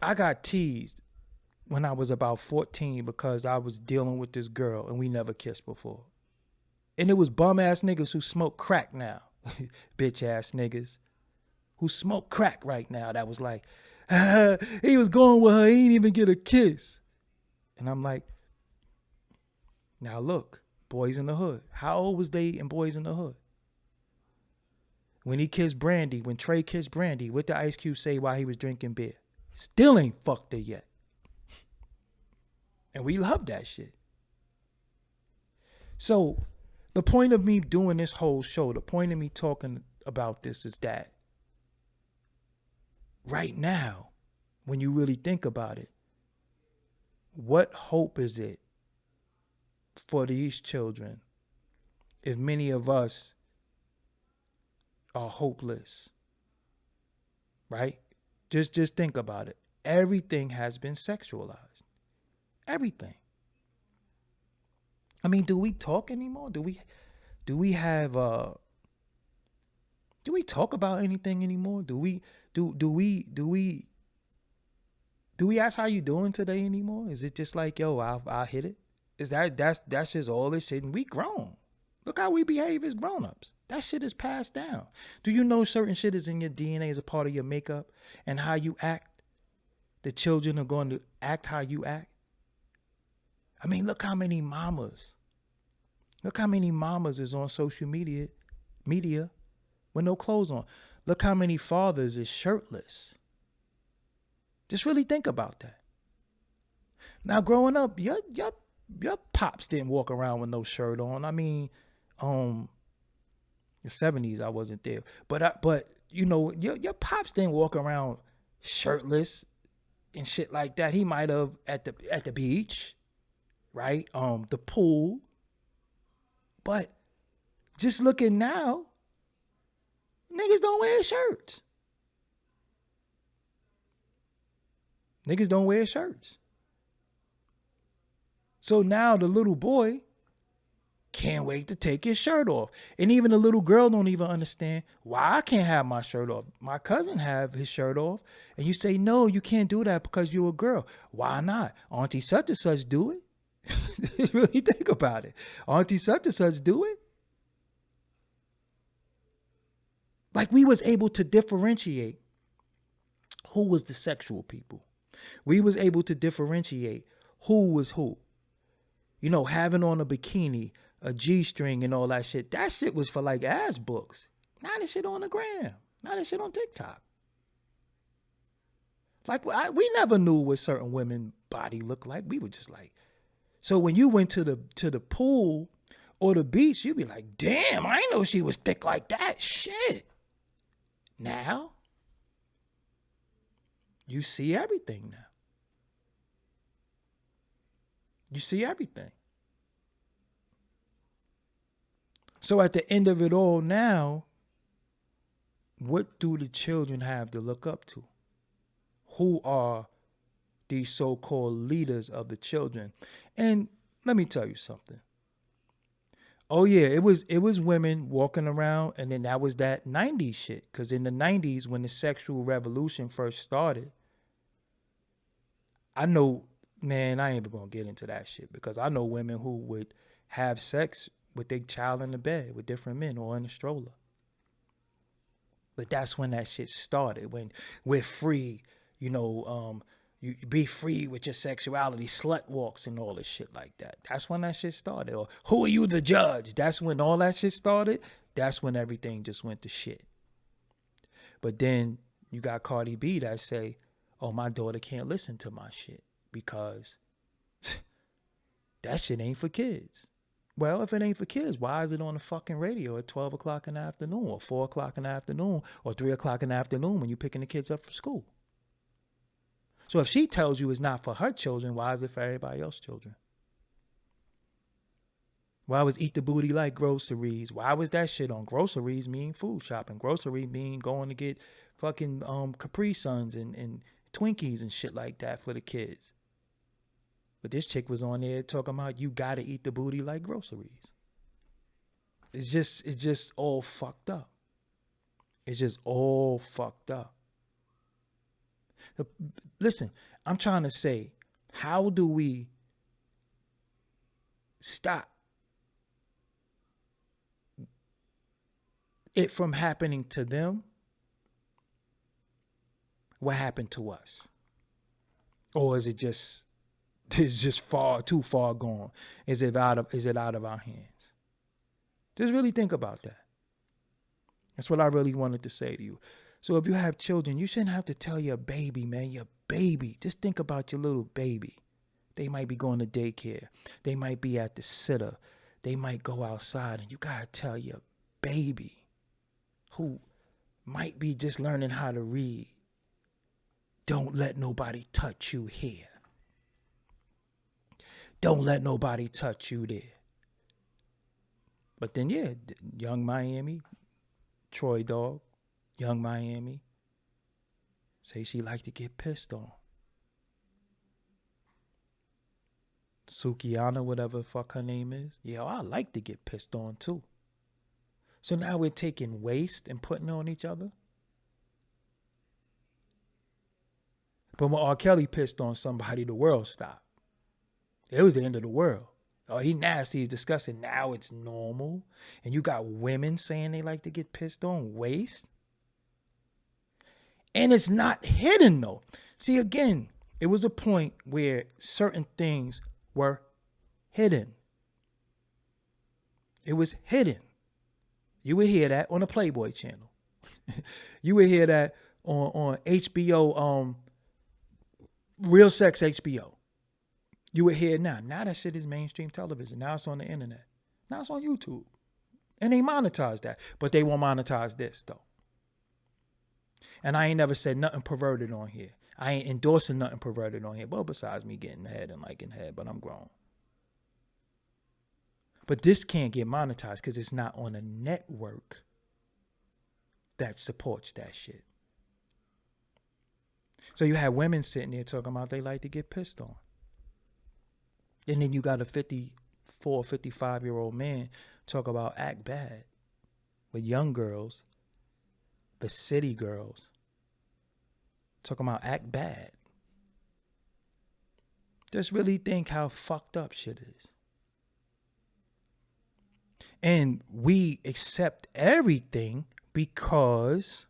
S1: I got teased when I was about 14 because I was dealing with this girl and we never kissed before. And it was bum ass niggas who smoke crack now. Bitch ass niggas who smoke crack right now. That was like, he was going with her. He didn't even get a kiss. And I'm like, now look. Boys in the Hood. How old was they in Boys in the Hood? When he kissed Brandy, when Trey kissed Brandy, what did Ice Cube say while he was drinking beer? Still ain't fucked her yet. And we love that shit. So the point of me doing this whole show, the point of me talking about this is that right now, when you really think about it, what hope is it for these children if many of us are hopeless, right? Just think about it. Everything has been sexualized. Everything. I mean, do we talk anymore? Do we talk about anything anymore? Do we ask how you doing today anymore? Is it just like, yo, I'll hit it? Is that's just all this shit, and we grown. Look how we behave as grown-ups. That shit is passed down. Do you know certain shit is in your DNA as a part of your makeup and how you act? The children are going to act how you act. I mean, look how many mamas is on social media with no clothes on. Look how many fathers is shirtless. Just really think about that. Now, growing up, your pops didn't walk around with no shirt on. I mean, the 70s I wasn't there, but you know, your pops didn't walk around shirtless and shit like that. He might have at the beach, right? The pool. But just looking now, niggas don't wear shirts. Niggas don't wear shirts. So now the little boy can't wait to take his shirt off. And even the little girl don't even understand why I can't have my shirt off. My cousin have his shirt off. And you say, no, you can't do that because you're a girl. Why not? Auntie such and such do it. Really think about it. Auntie such and such do it. Like we was able to differentiate who was the sexual people. We was able to differentiate who was who. You know, having on a bikini, a G-string and all that shit. That shit was for like ass books. Now that shit on the gram. Now that shit on TikTok. Like we never knew what certain women body looked like. We were just like, so when you went to the pool or the beach, you'd be like, damn, I didn't know she was thick like that. Shit. Now, you see everything now. You see everything. So at the end of it all now, what do the children have to look up to? Who are these so-called leaders of the children? And let me tell you something. Oh yeah, it was women walking around, and then that was that 90s shit. Because in the 90s, when the sexual revolution first started, I know, man, I ain't even gonna get into that shit, because I know women who would have sex with their child in the bed with different men or in a stroller. But that's when that shit started, when we're free, you be free with your sexuality, slut walks and all this shit like that. That's when that shit started. Or who are you, the judge? That's when all that shit started. That's when everything just went to shit. But then you got Cardi B that say, oh, my daughter can't listen to my shit because that shit ain't for kids. Well, if it ain't for kids, why is it on the fucking radio at 12 o'clock in the afternoon or 4 o'clock in the afternoon or 3 o'clock in the afternoon when you're picking the kids up from school? So if she tells you it's not for her children, why is it for everybody else's children? Why was Eat the Booty like groceries? Why was that shit on? Groceries mean food shopping. Grocery mean going to get fucking Capri Suns and Twinkies and shit like that for the kids. But this chick was on there talking about you gotta eat the booty like groceries. It's just all fucked up. It's just all fucked up. Listen, I'm trying to say, how do we stop it from happening to them? What happened to us? Or is it just too far gone? Is it out of our hands? Just really think about that. That's what I really wanted to say to you. So if you have children, you shouldn't have to tell your baby, man, your baby. Just think about your little baby. They might be going to daycare. They might be at the sitter. They might go outside, and you got to tell your baby, who might be just learning how to read, don't let nobody touch you here. Don't let nobody touch you there. But then, yeah, Young Miami, Troy Dog, Young Miami, say she like to get pissed on. Sukiana, whatever the fuck her name is. Yeah, I like to get pissed on too. So now we're taking waste and putting it on each other. But when R. Kelly pissed on somebody, the world stopped. It was the end of the world. Oh, he nasty, he's disgusting. Now it's normal. And you got women saying they like to get pissed on. Waste. And it's not hidden though. See, again, it was a point where certain things were hidden. It was hidden. You would hear that on the Playboy channel. You would hear that on HBO, Real Sex HBO. You would hear it now. Now that shit is mainstream television. Now it's on the internet. Now it's on YouTube. And they monetize that. But they won't monetize this though. And I ain't never said nothing perverted on here. I ain't endorsing nothing perverted on here. Well, besides me getting head and liking head, but I'm grown. But this can't get monetized because it's not on a network that supports that shit. So you have women sitting there talking about they like to get pissed on. And then you got a 54, 55-year-old man talk about act bad with young girls, the city girls, talking about act bad. Just really think how fucked up shit is. And we accept everything because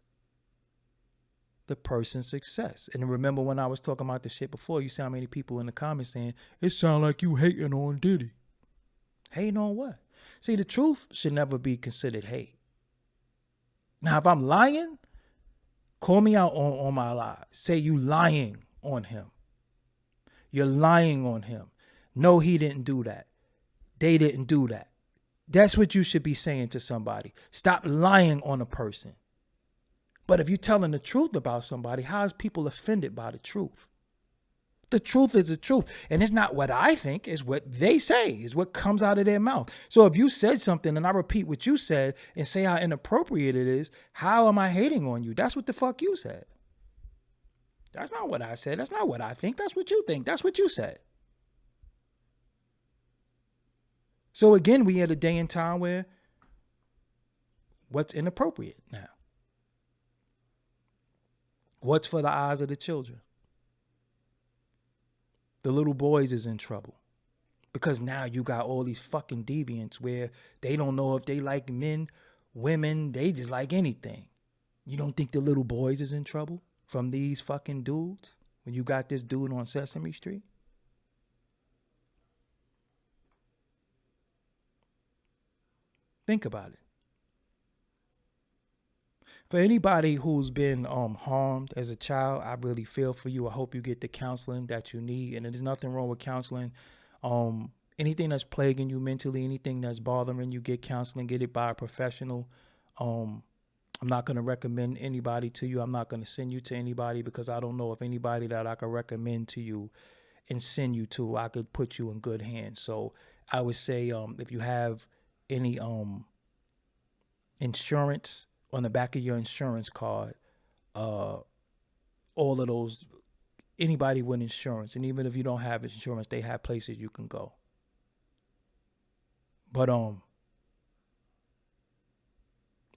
S1: the person's success. And remember when I was talking about this shit before, you see how many people in the comments saying, it sound like you hating on Diddy. Hating on what? See, the truth should never be considered hate. Now, if I'm lying, call me out on my lies. Say you lying on him. You're lying on him. No, he didn't do that. They didn't do that. That's what you should be saying to somebody. Stop lying on a person. But if you're telling the truth about somebody, how is people offended by the truth? The truth is the truth. And it's not what I think, it's what they say, it's what comes out of their mouth. So if you said something and I repeat what you said and say how inappropriate it is, how am I hating on you? That's what the fuck you said. That's not what I said. That's not what I think. That's what you think. That's what you said. So again, we at a day and time where what's inappropriate now? What's for the eyes of the children? The little boys is in trouble because now you got all these fucking deviants where they don't know if they like men, women, they just like anything. You don't think the little boys is in trouble from these fucking dudes when you got this dude on Sesame Street? Think about it. For anybody who's been harmed as a child, I really feel for you. I hope you get the counseling that you need. And there's nothing wrong with counseling. Anything that's plaguing you mentally, anything that's bothering you, get counseling, get it by a professional. I'm not going to recommend anybody to you. I'm not going to send you to anybody because I don't know if anybody that I could recommend to you and send you to, I could put you in good hands. So I would say if you have any insurance on the back of your insurance card, all of those, anybody with insurance, and even if you don't have insurance, they have places you can go. But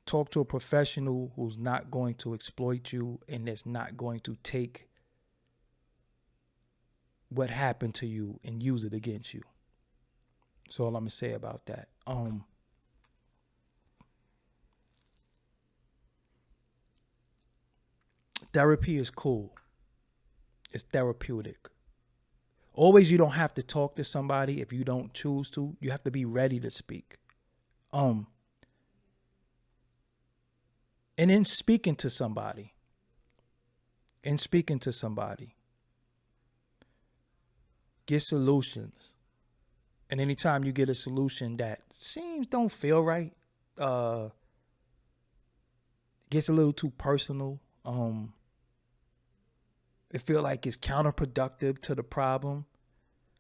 S1: talk to a professional who's not going to exploit you and that's not going to take what happened to you and use it against you. That's all I'm gonna say about that. Therapy is cool. It's therapeutic. Always, you don't have to talk to somebody if you don't choose to. You have to be ready to speak. And in speaking to somebody, get solutions. And anytime you get a solution that don't feel right, gets a little too personal, it feel like it's counterproductive to the problem,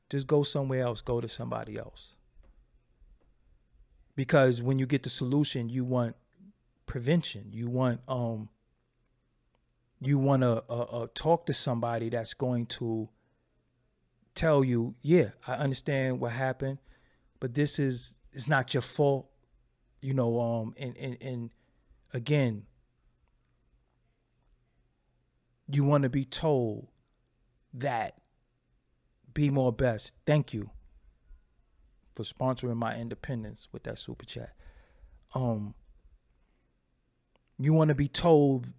S1: just go somewhere else, go to somebody else. Because when you get the solution, you want prevention. You want to talk to somebody that's going to tell you, yeah, I understand what happened, but it's not your fault, and again, you want to be told that Be More Best. Thank you for sponsoring my independence with that super chat. You want to be told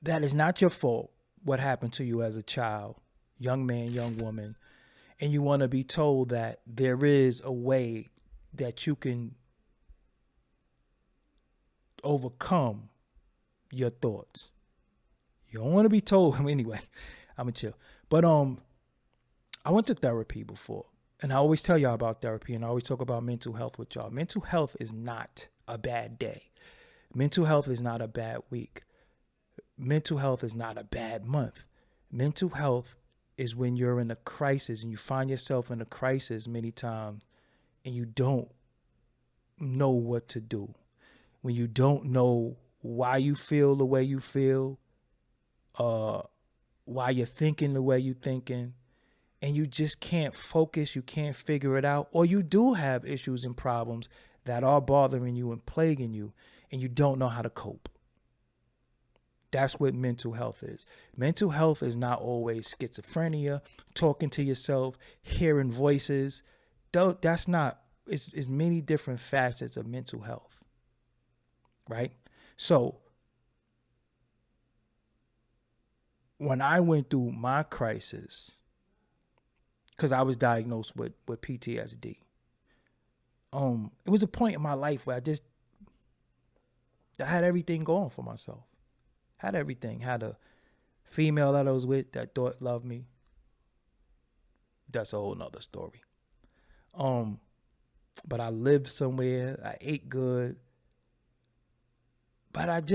S1: that it's not your fault what happened to you as a child, young man, young woman. And you want to be told that there is a way that you can overcome your thoughts. You don't want to be told, anyway, I'm going to chill. But I went to therapy before, and I always tell y'all about therapy, and I always talk about mental health with y'all. Mental health is not a bad day. Mental health is not a bad week. Mental health is not a bad month. Mental health is when you're in a crisis and you find yourself in a crisis many times and you don't know what to do. When you don't know why you feel the way you feel, why you're thinking the way you're thinking, and you just can't focus, you can't figure it out, or you do have issues and problems that are bothering you and plaguing you, and you don't know how to cope. That's what mental health is. Mental health is not always schizophrenia, talking to yourself, hearing voices. That's not, it's many different facets of mental health, right? So when I went through my crisis, because I was diagnosed with PTSD, it was a point in my life where I had everything going for myself. Had everything. Had a female that I was with that thought loved me. That's a whole nother story. But I lived somewhere. I ate good. But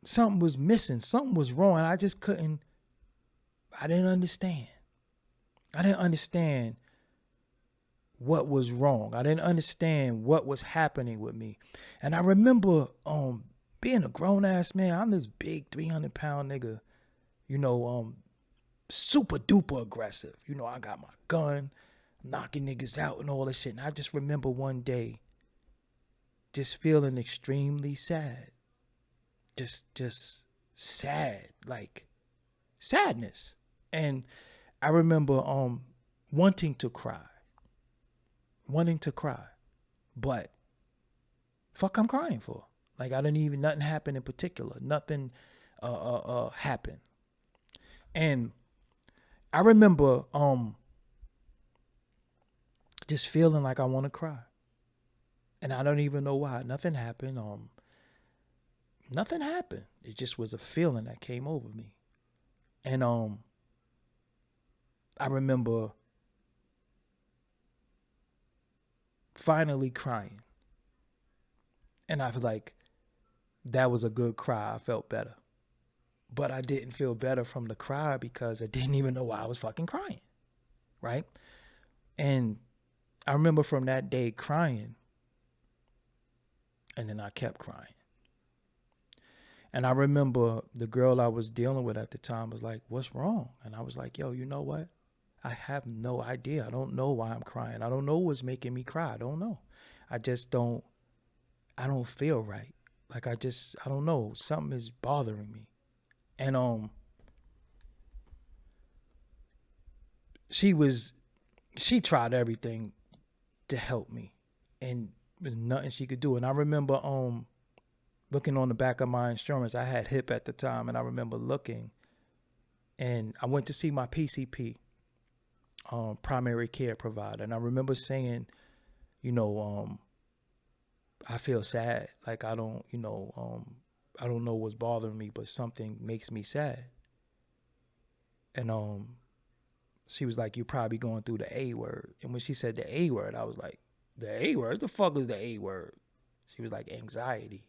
S1: something was missing. Something was wrong. I didn't understand. I didn't understand what was wrong. I didn't understand what was happening with me. And I remember being a grown-ass man. I'm this big 300-pound nigga, super duper aggressive. I got my gun, knocking niggas out and all this shit. And I just remember one day just feeling extremely sad. Just sad, like sadness. And I remember wanting to cry. But fuck I'm crying for? Like nothing happened in particular. Nothing happened. And I remember just feeling like I want to cry. And I don't even know why. Nothing happened. Nothing happened. It just was a feeling that came over me. And I remember finally crying. And I was like, that was a good cry. I felt better. But I didn't feel better from the cry because I didn't even know why I was fucking crying. Right? And I remember from that day crying. And then I kept crying. And I remember the girl I was dealing with at the time was like, what's wrong? And I was like, yo, you know what? I have no idea. I don't know why I'm crying. I don't know what's making me cry. I don't know. I don't feel right. Like I don't know. Something is bothering me. And she tried everything to help me. And there's nothing she could do. And I remember looking on the back of my insurance. I had HIP at the time, and I remember looking, and I went to see my PCP, primary care provider, and I remember saying, I feel sad, like I don't know what's bothering me, but something makes me sad. And she was like, you're probably going through the A word. And when she said the A word, I was like, the A word? The fuck is the A word? She was like, anxiety.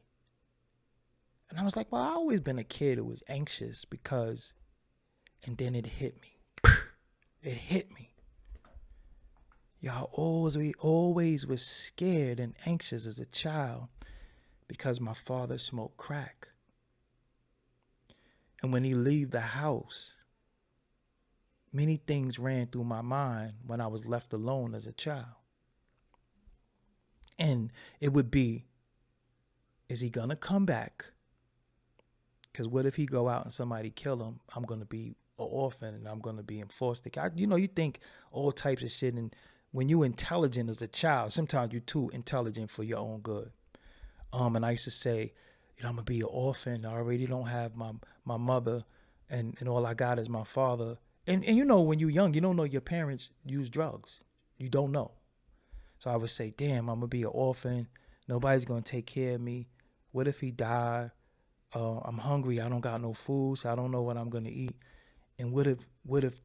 S1: And I was like, well, I always been a kid who was anxious because, and then it hit me. It hit me. Y'all always was scared and anxious as a child because my father smoked crack. And when he leave the house, many things ran through my mind when I was left alone as a child. And it would be, is he gonna come back? Because what if he go out and somebody kill him? I'm going to be an orphan and I'm going to be in foster care. You think all types of shit. And when you're intelligent as a child, sometimes you're too intelligent for your own good. And I used to say, I'm going to be an orphan. I already don't have my mother and all I got is my father. And when you're young, you don't know your parents use drugs. You don't know. So I would say, damn, I'm going to be an orphan. Nobody's going to take care of me. What if he died? I'm hungry. I don't got no food, so I don't know what I'm gonna eat. And what if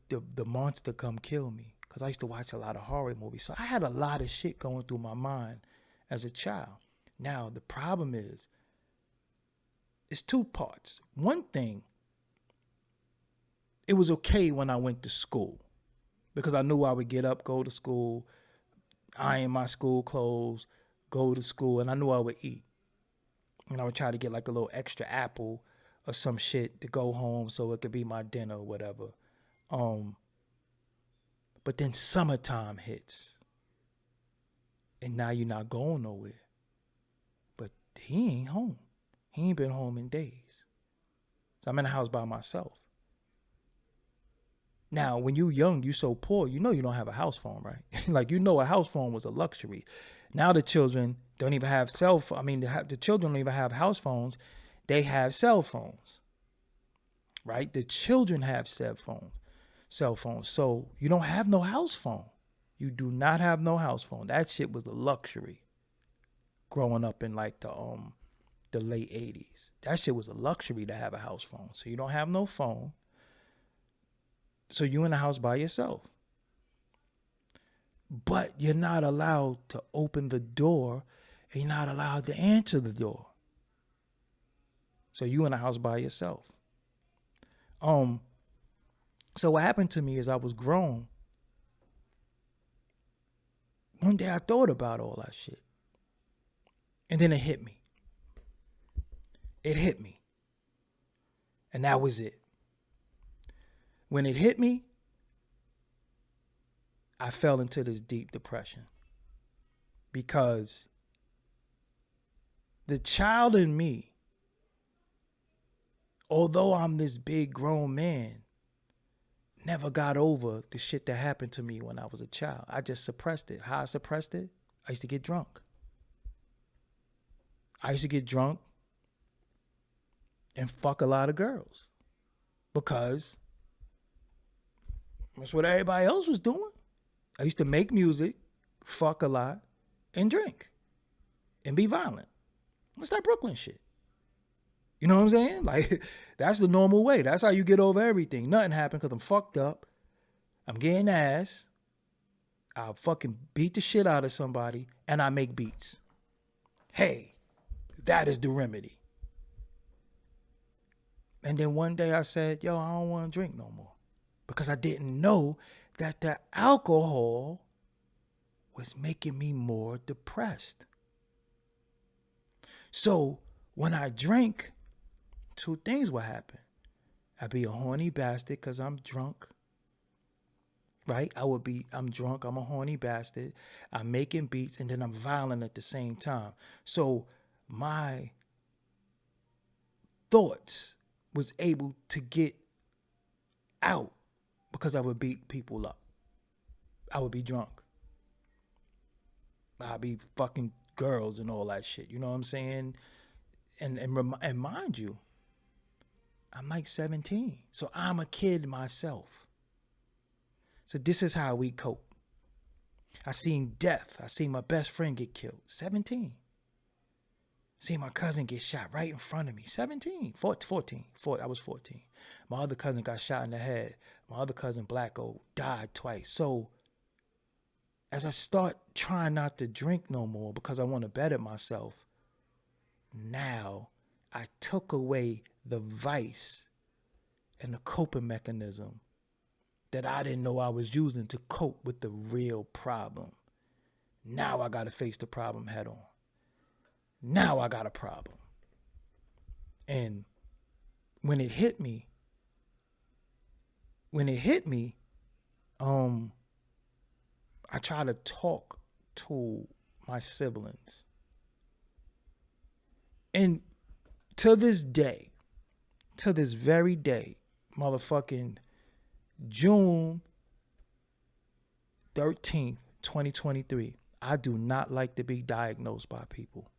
S1: the monster come kill me? Because I used to watch a lot of horror movies, so I had a lot of shit going through my mind as a child. Now the problem is, it's two parts. One thing, it was okay when I went to school because I knew I would get up, go to school, iron my school clothes, go to school, and I knew I would eat. And I would try to get like a little extra apple or some shit to go home so it could be my dinner or whatever. But then summertime hits. And now you're not going nowhere. But he ain't home. He ain't been home in days. So I'm in the house by myself. Now, when you young, you so poor, you don't have a house phone, right? Like, a house phone was a luxury. Now the children don't even have cell phones. I mean, the children don't even have house phones. They have cell phones, right? The children have cell phones. So you don't have no house phone. You do not have no house phone. That shit was a luxury growing up in like the late 80s. That shit was a luxury to have a house phone. So you don't have no phone. So you in the house by yourself. But you're not allowed to open the door and you're not allowed to answer the door. So you in the house by yourself. So what happened to me is I was grown. One day I thought about all that shit. And then it hit me. It hit me. And that was it. When it hit me, I fell into this deep depression. Because the child in me, although I'm this big grown man, never got over the shit that happened to me when I was a child. I just suppressed it. How I suppressed it? I used to get drunk. And fuck a lot of girls. Because that's what everybody else was doing. I used to make music, fuck a lot, and drink. And be violent. It's that Brooklyn shit. You know what I'm saying? Like, that's the normal way. That's how you get over everything. Nothing happened because I'm fucked up. I'm getting ass. I'll fucking beat the shit out of somebody. And I make beats. Hey, that is the remedy. And then one day I said, yo, I don't want to drink no more. Because I didn't know that the alcohol was making me more depressed. So when I drank, two things would happen. I'd be a horny bastard because I'm drunk. Right? I'm drunk, I'm a horny bastard. I'm making beats and then I'm violent at the same time. So my thoughts was able to get out because I would beat people up. I would be drunk. I'd be fucking girls and all that shit. You know what I'm saying? And mind you, I'm like 17. So I'm a kid myself. So this is how we cope. I seen death. I seen my best friend get killed. 17. See my cousin get shot right in front of me. 17. 14. I was 14. My other cousin got shot in the head. My other cousin, Blacko, died twice. So as I start trying not to drink no more because I want to better myself, now I took away the vice and the coping mechanism that I didn't know I was using to cope with the real problem. Now I got to face the problem head on. Now I got a problem. And when it hit me, I try to talk to my siblings. And to this very day, motherfucking June 13th, 2023, I do not like to be diagnosed by people.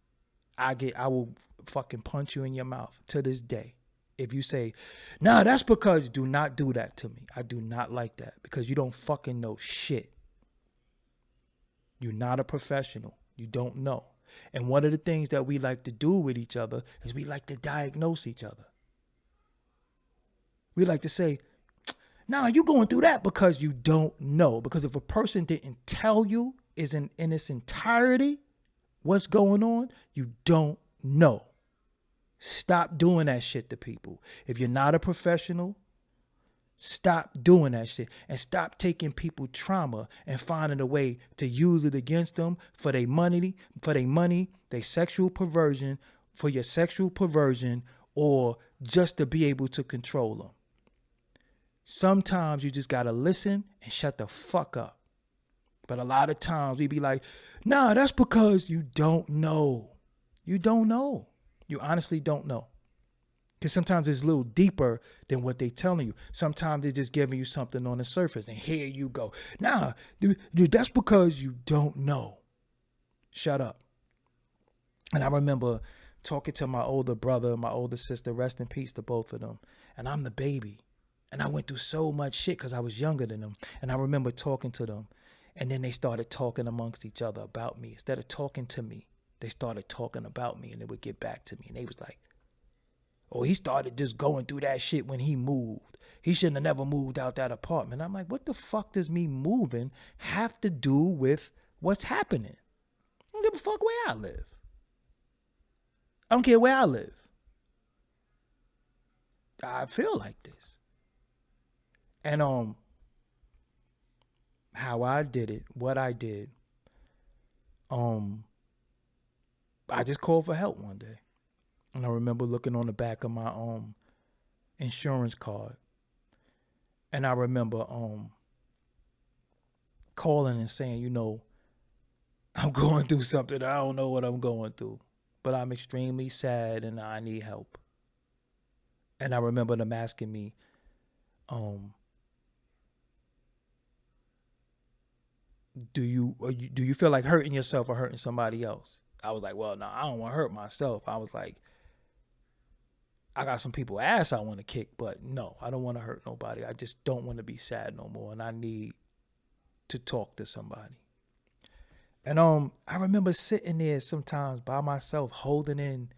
S1: I will fucking punch you in your mouth to this day. If you say, nah, that's because, do not do that to me. I do not like that because you don't fucking know shit. You're not a professional. You don't know. And one of the things that we like to do with each other is we like to diagnose each other. We like to say, nah, you going through that because you don't know. Because if a person didn't tell you in its entirety what's going on, you don't know. Stop doing that shit to people. If you're not a professional, stop doing that shit and stop taking people trauma and finding a way to use it against them for their money, their sexual perversion, for your sexual perversion, or just to be able to control them. Sometimes you just gotta listen and shut the fuck up. But a lot of times we be like, nah, that's because you don't know. You don't know. You honestly don't know. Because sometimes it's a little deeper than what they telling you. Sometimes they're just giving you something on the surface. And here you go. Nah, dude, that's because you don't know. Shut up. And I remember talking to my older brother, my older sister, rest in peace to both of them. And I'm the baby. And I went through so much shit because I was younger than them. And I remember talking to them. And then they started talking amongst each other about me. Instead of talking to me, they started talking about me and they would get back to me. And they was like, oh, he started just going through that shit when he moved. He shouldn't have never moved out that apartment. I'm like, what the fuck does me moving have to do with what's happening? I don't give a fuck where I live. I don't care where I live. I feel like this. And how I did it, what I did, um, I just called for help one day. And I remember looking on the back of my insurance card. And I remember calling and saying, I'm going through something. I don't know what I'm going through, but I'm extremely sad and I need help. And I remember them asking me, do you feel like hurting yourself or hurting somebody else? I was like, well, no, I don't want to hurt myself. I was like, I got some people ass I want to kick, but no, I don't want to hurt nobody. I just don't want to be sad no more, and I need to talk to somebody. And I remember sitting there sometimes by myself, holding in.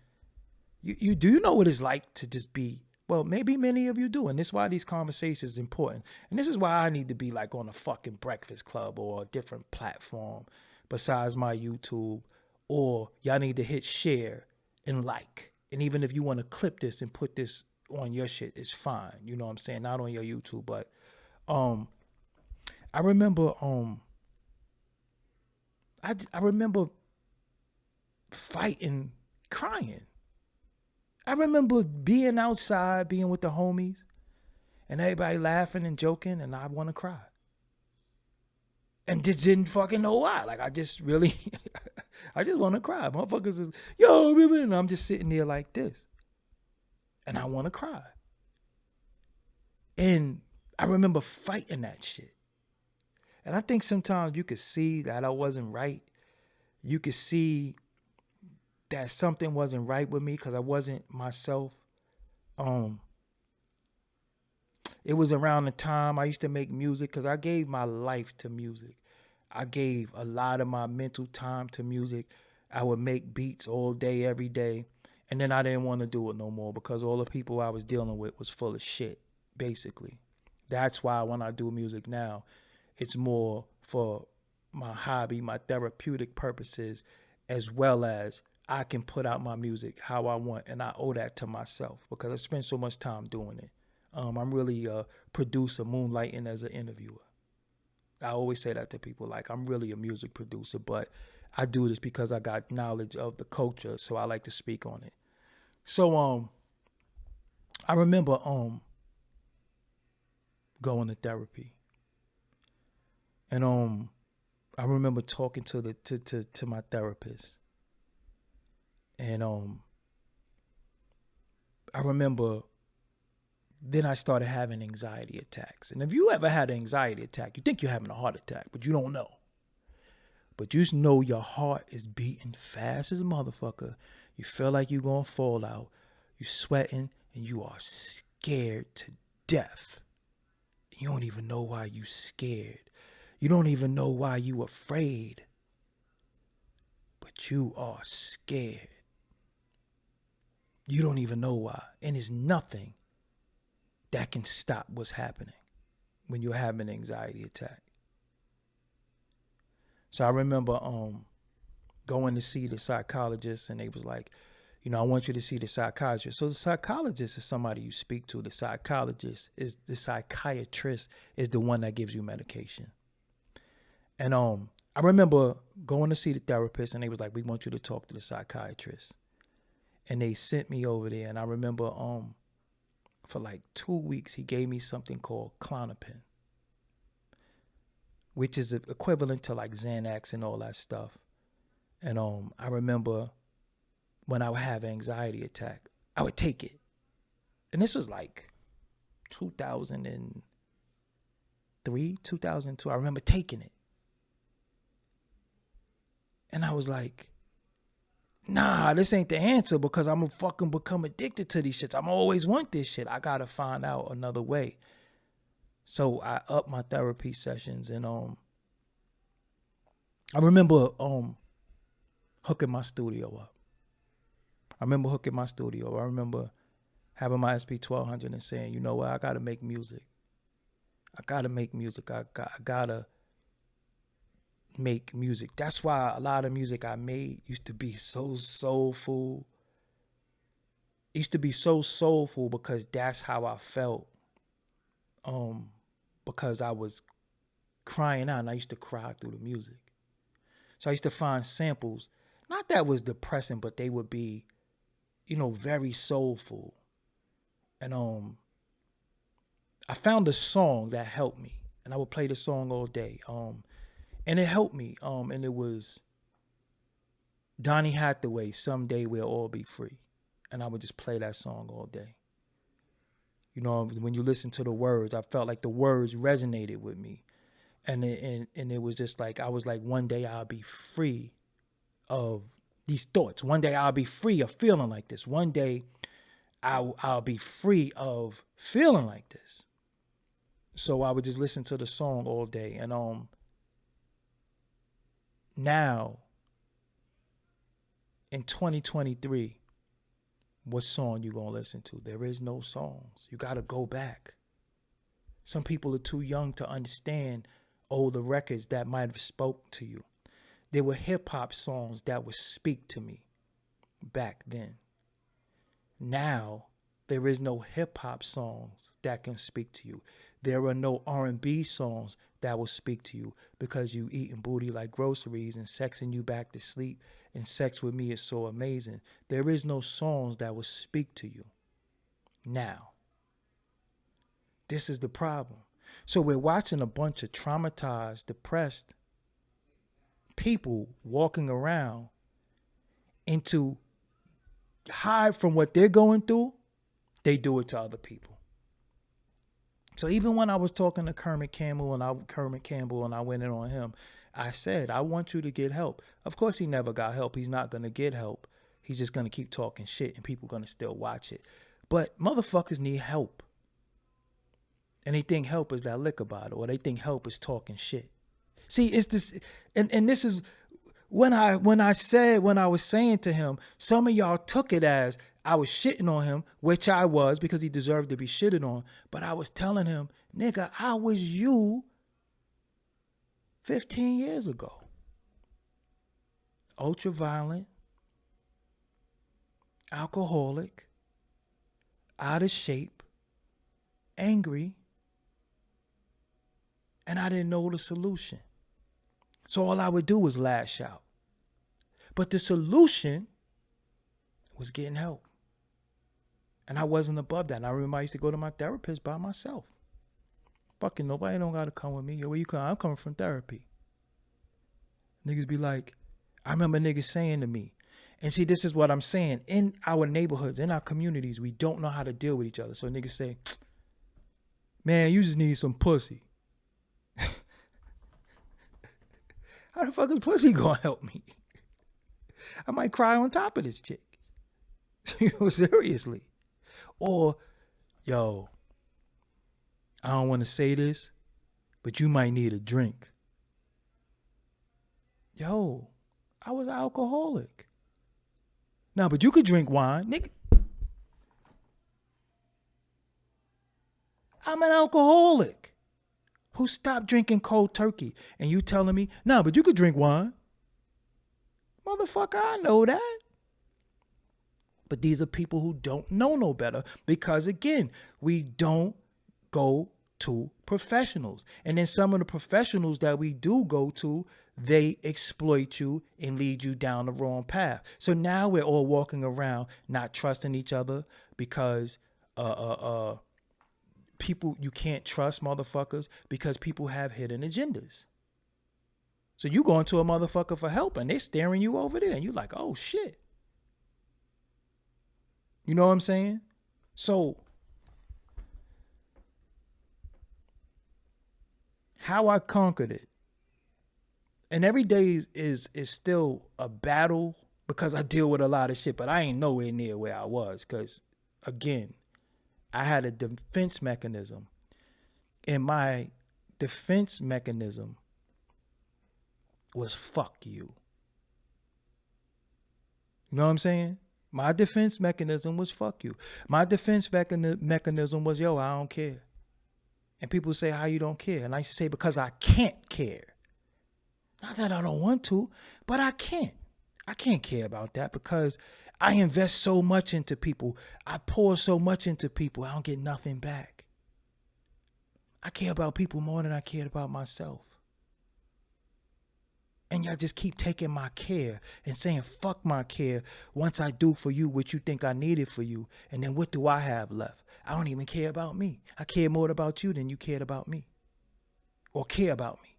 S1: You do you know what it's like to just be? Well, maybe many of you do, and this is why these conversations are important. And this is why I need to be like on a fucking Breakfast Club or a different platform besides my YouTube, or y'all need to hit share and like. And even if you want to clip this and put this on your shit, it's fine. You know what I'm saying? Not on your YouTube, but I remember I remember fighting, crying. I remember being outside, being with the homies, and everybody laughing and joking, and I want to cry. And just didn't fucking know why. Like, I just really, I just want to cry. Motherfuckers is, yo, and I'm just sitting there like this. And I want to cry. And I remember fighting that shit. And I think sometimes you could see that I wasn't right. You could see that something wasn't right with me because I wasn't myself. It was around the time I used to make music because I gave my life to music. I gave a lot of my mental time to music. I would make beats all day, every day. And then I didn't want to do it no more because all the people I was dealing with was full of shit, basically. That's why when I do music now, it's more for my hobby, my therapeutic purposes, as well as I can put out my music how I want. And I owe that to myself because I spend so much time doing it. I'm really a producer, moonlighting as an interviewer. I always say that to people, like, I'm really a music producer, but I do this because I got knowledge of the culture, so I like to speak on it. So I remember going to therapy. And I remember talking to my therapist. And I remember then I started having anxiety attacks. And if you ever had an anxiety attack, you think you're having a heart attack, but you don't know. But you just know your heart is beating fast as a motherfucker. You feel like you're going to fall out. You're sweating and you are scared to death. You don't even know why you scared. You don't even know why you afraid. But you are scared. You don't even know why. And it's nothing that can stop what's happening when you're having an anxiety attack. So I remember going to see the psychologist, and they was like, I want you to see the psychiatrist. So the psychologist is somebody you speak to. The psychiatrist is the one that gives you medication. And I remember going to see the therapist, and they was like, we want you to talk to the psychiatrist. And they sent me over there, and I remember for like 2 weeks, he gave me something called Klonopin, which is equivalent to like Xanax and all that stuff. And I remember when I would have an anxiety attack, I would take it. And this was like 2003, 2002. I remember taking it. And I was like, nah, this ain't the answer because I'm going to fucking become addicted to these shits. I'm always want this shit. I got to find out another way. So I upped my therapy sessions, and I remember hooking my studio up. I remember having my SP1200 and saying, you know what, I got to make music. I got to make music. I got to make music. That's why a lot of music I made used to be so soulful. It used to be so soulful because that's how I felt. Because I was crying out and I used to cry through the music. So I used to find samples, not that was depressing, but they would be, very soulful. And I found a song that helped me, and I would play the song all day. And it helped me. And it was Donny Hathaway, "Someday We'll All Be Free," and I would just play that song all day. When you listen to the words, I felt like the words resonated with me, and it was just like I was like, one day I'll be free of these thoughts. One day I'll be free of feeling like this. One day I'll be free of feeling like this. So I would just listen to the song all day. And now in 2023, what song you gonna listen to? There is no songs. You gotta go back. Some people are too young to understand older records that might have spoke to you. There were hip hop songs that would speak to me back then. Now, there is no hip hop songs that can speak to you. There are no R&B songs that will speak to you because you eating booty like groceries and sexing you back to sleep, and sex with me is so amazing. There is no songs that will speak to you now. This is the problem. So we're watching a bunch of traumatized, depressed people walking around and to hide from what they're going through, they do it to other people. So even when I was talking to Kermit Campbell and I went in on him, I said, I want you to get help. Of course, he never got help. He's not going to get help. He's just going to keep talking shit and people going to still watch it. But motherfuckers need help. And they think help is that liquor bottle, or they think help is talking shit. See, it's this, and this is when I was saying to him, some of y'all took it as I was shitting on him, which I was because he deserved to be shitted on. But I was telling him, nigga, I was you 15 years ago. Ultra violent, alcoholic, out of shape, angry, and I didn't know the solution. So all I would do was lash out. But the solution was getting help. And I wasn't above that. And I remember I used to go to my therapist by myself. Fucking nobody don't got to come with me. Yo, where you come? I'm coming from therapy. Niggas be like, I remember niggas saying to me, and see, this is what I'm saying. In our neighborhoods, in our communities, we don't know how to deal with each other. So niggas say, man, you just need some pussy. How the fuck is pussy gonna help me? I might cry on top of this chick. Seriously. Or, yo, I don't want to say this, but you might need a drink. Yo, I was an alcoholic. Nah, but you could drink wine. Nigga, I'm an alcoholic who stopped drinking cold turkey. And you telling me, nah, but you could drink wine. Motherfucker, I know that. But these are people who don't know no better because, again, we don't go to professionals. And then some of the professionals that we do go to, they exploit you and lead you down the wrong path. So now we're all walking around not trusting each other because people, you can't trust motherfuckers because people have hidden agendas. So you going to a motherfucker for help and they're staring you over there and you're like, oh shit. You know what I'm saying? So how I conquered it. And every day is still a battle because I deal with a lot of shit, but I ain't nowhere near where I was because, again, I had a defense mechanism. And my defense mechanism was fuck you. You know what I'm saying? My defense mechanism was fuck you. My defense mechanism was, yo, I don't care. And people say, how you don't care? And I used to say, because I can't care. Not that I don't want to, but I can't. I can't care about that because I invest so much into people. I pour so much into people. I don't get nothing back. I care about people more than I cared about myself. And y'all just keep taking my care and saying, fuck my care once I do for you what you think I needed for you. And then what do I have left? I don't even care about me. I care more about you than you cared about me or care about me.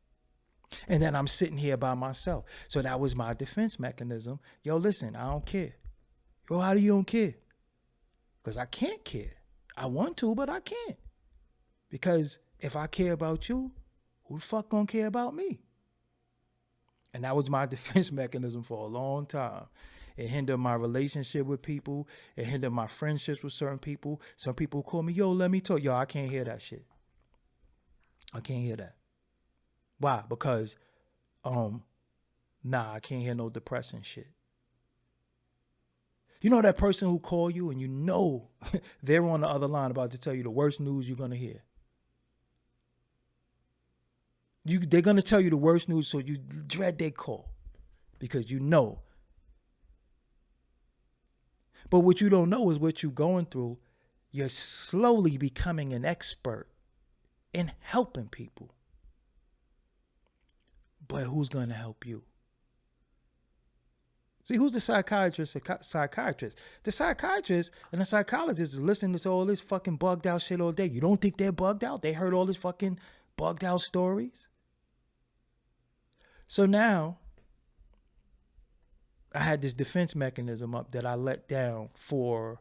S1: And then I'm sitting here by myself. So that was my defense mechanism. Yo, listen, I don't care. Yo, how do you don't care? Because I can't care. I want to, but I can't. Because if I care about you, who the fuck gonna care about me? And that was my defense mechanism for a long time. It hindered my relationship with people. It hindered my friendships with certain people. Some people call me, yo, let me talk. Yo, I can't hear that shit. I can't hear that. Why? Because, I can't hear no depressing shit. You know that person who call you and you know they're on the other line about to tell you the worst news you're going to hear. They're going to tell you the worst news, so you dread their call because you know. But what you don't know is what you're going through. You're slowly becoming an expert in helping people. But who's going to help you? See, who's the psychiatrist? The psychiatrist and the psychologist is listening to all this fucking bugged out shit all day. You don't think they're bugged out? They heard all this fucking bugged out stories. So now I had this defense mechanism up that I let down for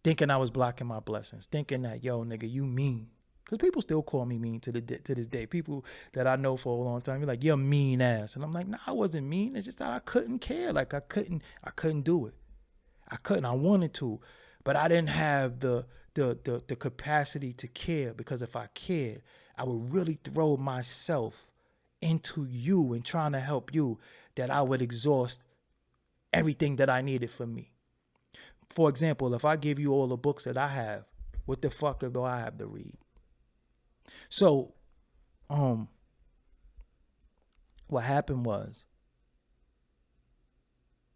S1: thinking I was blocking my blessings, thinking that, yo, nigga, you mean. Because people still call me mean to this day. People that I know for a long time, you're like, you're mean ass. And I'm like, nah, I wasn't mean. It's just that I couldn't care. Like I couldn't do it. I wanted to, but I didn't have the capacity to care, because if I cared, I would really throw myself into you and trying to help you, that I would exhaust everything that I needed for me. For example, if I give you all the books that I have, what the fuck do I have to read? So, what happened was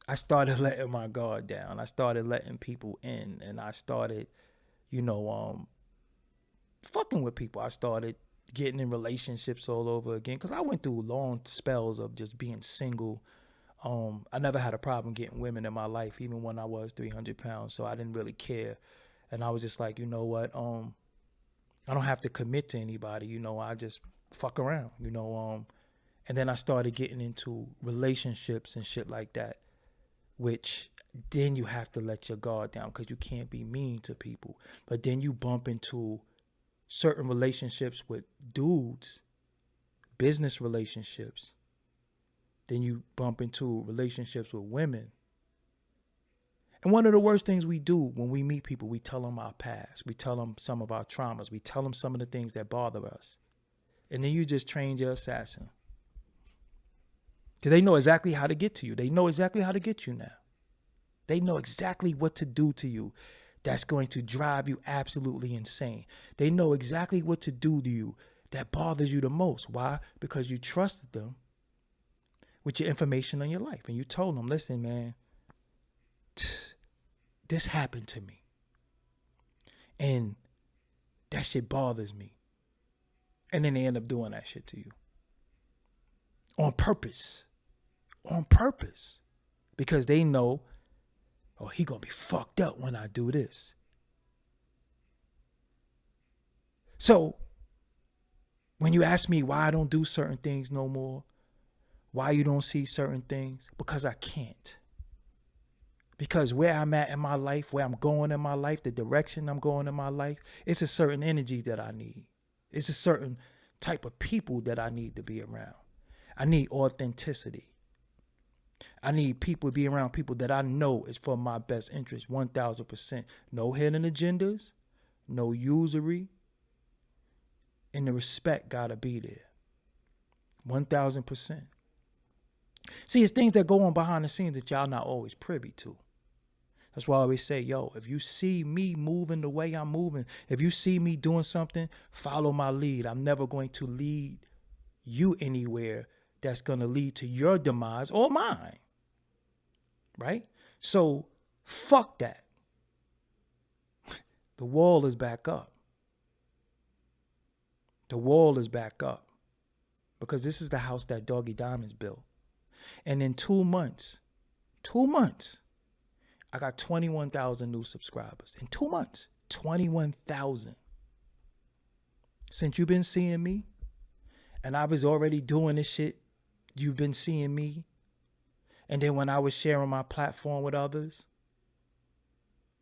S1: I started letting my guard down. I started letting people in, and I started, fucking with people. I started getting in relationships all over again, because I went through long spells of just being single. I never had a problem getting women in my life, even when I was 300 pounds. So I didn't really care. And I was just like, you know what? I don't have to commit to anybody. I just fuck around, and then I started getting into relationships and shit like that, which then you have to let your guard down because you can't be mean to people. But then you bump into certain relationships with dudes, business relationships. Then you bump into relationships with women. And one of the worst things we do when we meet people, we tell them our past. We tell them some of our traumas. We tell them some of the things that bother us. And then you just train your assassin. Because they know exactly how to get to you. They know exactly how to get you now. They know exactly what to do to you that's going to drive you absolutely insane. They know exactly what to do to you that bothers you the most. Why? Because you trusted them with your information on your life. And you told them, listen, man, this happened to me. And that shit bothers me. And then they end up doing that shit to you. On purpose. On purpose. Because they know, oh, he gonna be fucked up when I do this. So, when you ask me why I don't do certain things no more, why you don't see certain things, because I can't. Because where I'm at in my life, where I'm going in my life, the direction I'm going in my life, it's a certain energy that I need. It's a certain type of people that I need to be around. I need authenticity. I need people to be around people that I know is for my best interest, 1,000%. No hidden agendas, no usury, and the respect gotta be there. 1,000%. See, it's things that go on behind the scenes that y'all not always privy to. That's why I always say, yo, if you see me moving the way I'm moving, if you see me doing something, follow my lead. I'm never going to lead you anywhere that's going to lead to your demise or mine. right? So fuck that. The wall is back up. The wall is back up because this is the house that Doggie Diamonds built. And in 2 months, I got 21,000 new subscribers. In 2 months, 21,000. Since you've been seeing me, and I was already doing this shit, you've been seeing me. And then when I was sharing my platform with others,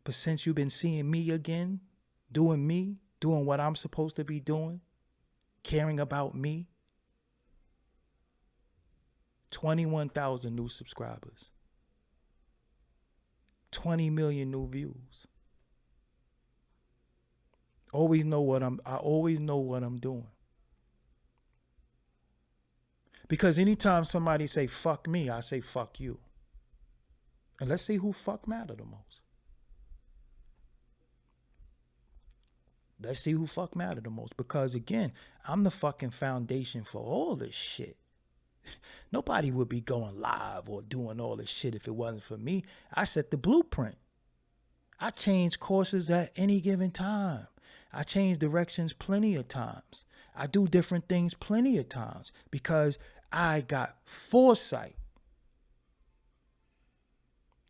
S1: but since you've been seeing me again, doing what I'm supposed to be doing, caring about me, 21,000 new subscribers, 20 million new views. I always know what I'm doing. Because anytime somebody say fuck me, I say fuck you. And let's see who fuck matter the most. Let's see who fuck matter the most. Because again, I'm the fucking foundation for all this shit. Nobody would be going live or doing all this shit if it wasn't for me. I set the blueprint. I change courses at any given time. I change directions plenty of times. I do different things plenty of times because I got foresight.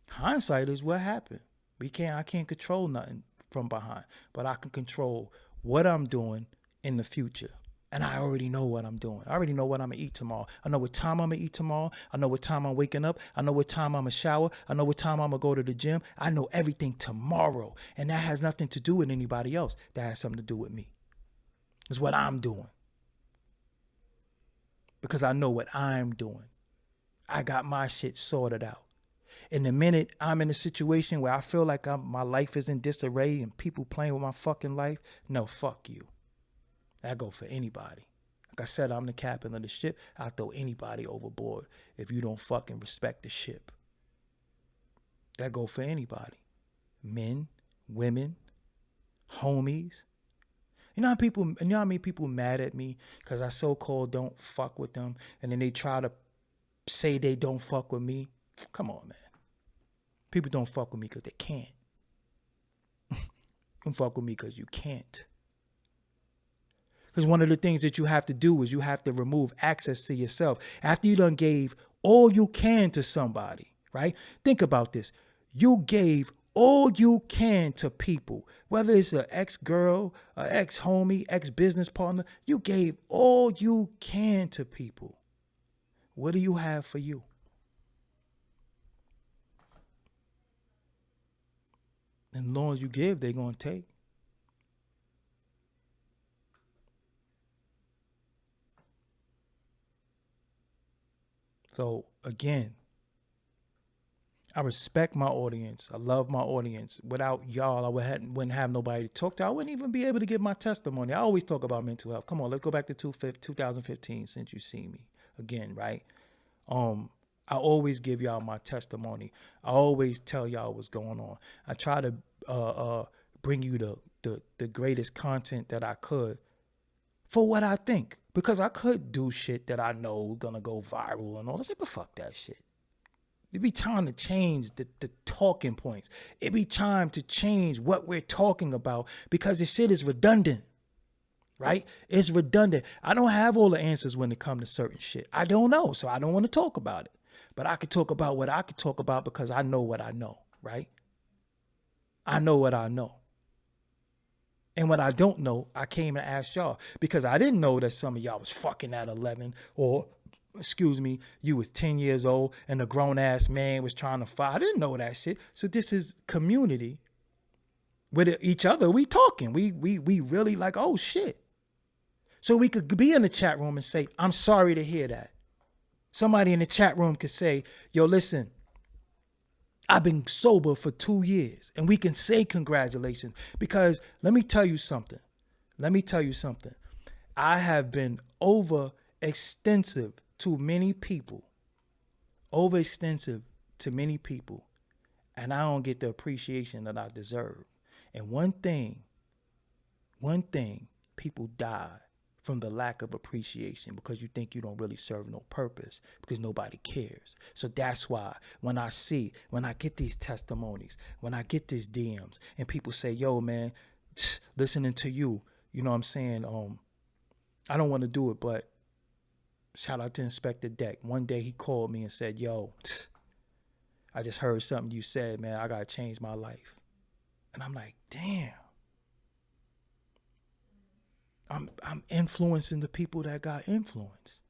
S1: Hindsight is what happened. I can't control nothing from behind, but I can control what I'm doing in the future. And I already know what I'm doing. I already know what I'm going to eat tomorrow. I know what time I'm going to eat tomorrow. I know what time I'm waking up. I know what time I'm going to shower. I know what time I'm going to go to the gym. I know everything tomorrow. And that has nothing to do with anybody else. That has something to do with me. It's what I'm doing. Because I know what I'm doing. I got my shit sorted out. And the minute I'm in a situation where I feel like my life is in disarray and people playing with my fucking life, no, fuck you. That go for anybody. Like I said, I'm the captain of the ship. I'll throw anybody overboard if you don't fucking respect the ship. That go for anybody. Men, women, homies. You know how many people mad at me because I so-called don't fuck with them and then they try to say they don't fuck with me? Come on, man. People don't fuck with me because they can't. You can fuck with me because you can't. Because one of the things that you have to do is you have to remove access to yourself. After you done gave all you can to somebody, right? Think about this. You gave all you can to people, whether it's an ex-girl, an ex-homie, ex-business partner. You gave all you can to people. What do you have for you? And as long as you give, they're going to take. So again, I respect my audience. I love my audience. Without y'all, I wouldn't have nobody to talk to. I wouldn't even be able to give my testimony. I always talk about mental health. Come on, let's go back to 2015 since you see me again, right? I always give y'all my testimony. I always tell y'all what's going on. I try to bring you the greatest content that I could for what I think. Because I could do shit that I know gonna go viral and all that shit, but fuck that shit. It be time to change the talking points. It be time to change what we're talking about because this shit is redundant, right? It's redundant. I don't have all the answers when it comes to certain shit. I don't know, so I don't want to talk about it. But I could talk about what I could talk about because I know what I know, right? I know what I know. And what I don't know, I came and asked y'all because I didn't know that some of y'all was fucking at 11 or, excuse me, you was 10 years old and a grown-ass man was trying to fight. I didn't know that shit. So this is community. With each other, we talking. We really like, oh, shit. So we could be in the chat room and say, I'm sorry to hear that. Somebody in the chat room could say, yo, listen, I've been sober for 2 years, and we can say congratulations because let me tell you something. I have been overextensive to many people, and I don't get the appreciation that I deserve. And one thing, people die from the lack of appreciation, because you think you don't really serve no purpose, because nobody cares. So that's why when I get these testimonies, when I get these DMs and people say, yo, man, listening to you, you know what I'm saying? I don't want to do it, but shout out to Inspector Deck. One day he called me and said, yo, I just heard something you said, man. I got to change my life. And I'm like, damn. I'm influencing the people that got influence.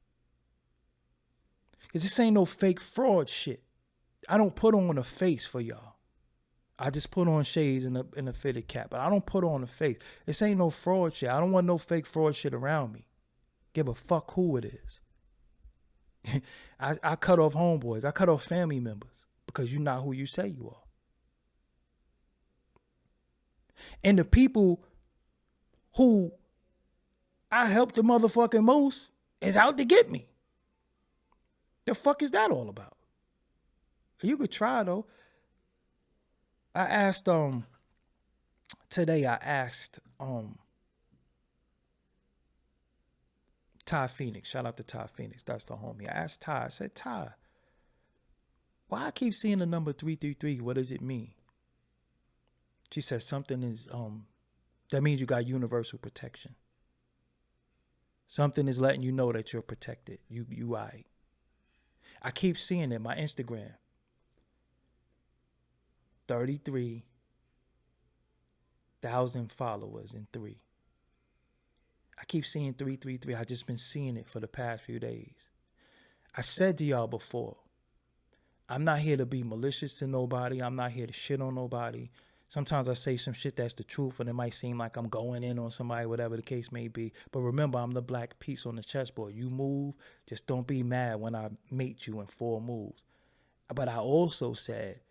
S1: Because this ain't no fake fraud shit. I don't put on a face for y'all. I just put on shades and a fitted cap. But I don't put on a face. This ain't no fraud shit. I don't want no fake fraud shit around me. Give a fuck who it is. I cut off homeboys. I cut off family members because you're not who you say you are. And the people who I help the motherfucking most is out to get me. The fuck is that all about? You could try though. I asked today Ty Phoenix. Shout out to Ty Phoenix. That's the homie. I asked Ty. I said, Ty, why I keep seeing the number 333? What does it mean? She said something is that means you got universal protection. Something is letting you know that you're protected. You right. I keep seeing it. My Instagram. 33,000 followers in 3. I keep seeing 333. I just been seeing it for the past few days. I said to y'all before, I'm not here to be malicious to nobody. I'm not here to shit on nobody. Sometimes I say some shit that's the truth and it might seem like I'm going in on somebody, whatever the case may be. But remember, I'm the black piece on the chessboard. You move, just don't be mad when I mate you in 4 moves. But I also said,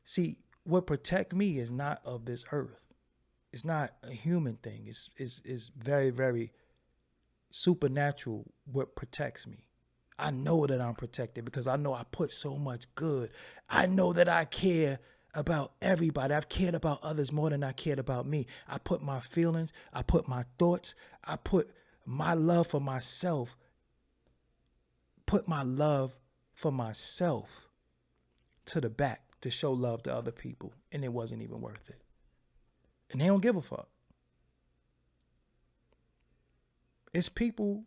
S1: see, what protect me is not of this earth. It's not a human thing. It's very, very supernatural what protects me. I know that I'm protected because I know I put so much good. I know that I care about everybody. I've cared about others more than I cared about me. I put my feelings, I put my thoughts, I put my love for myself, to the back to show love to other people, and it wasn't even worth it. And they don't give a fuck. It's people,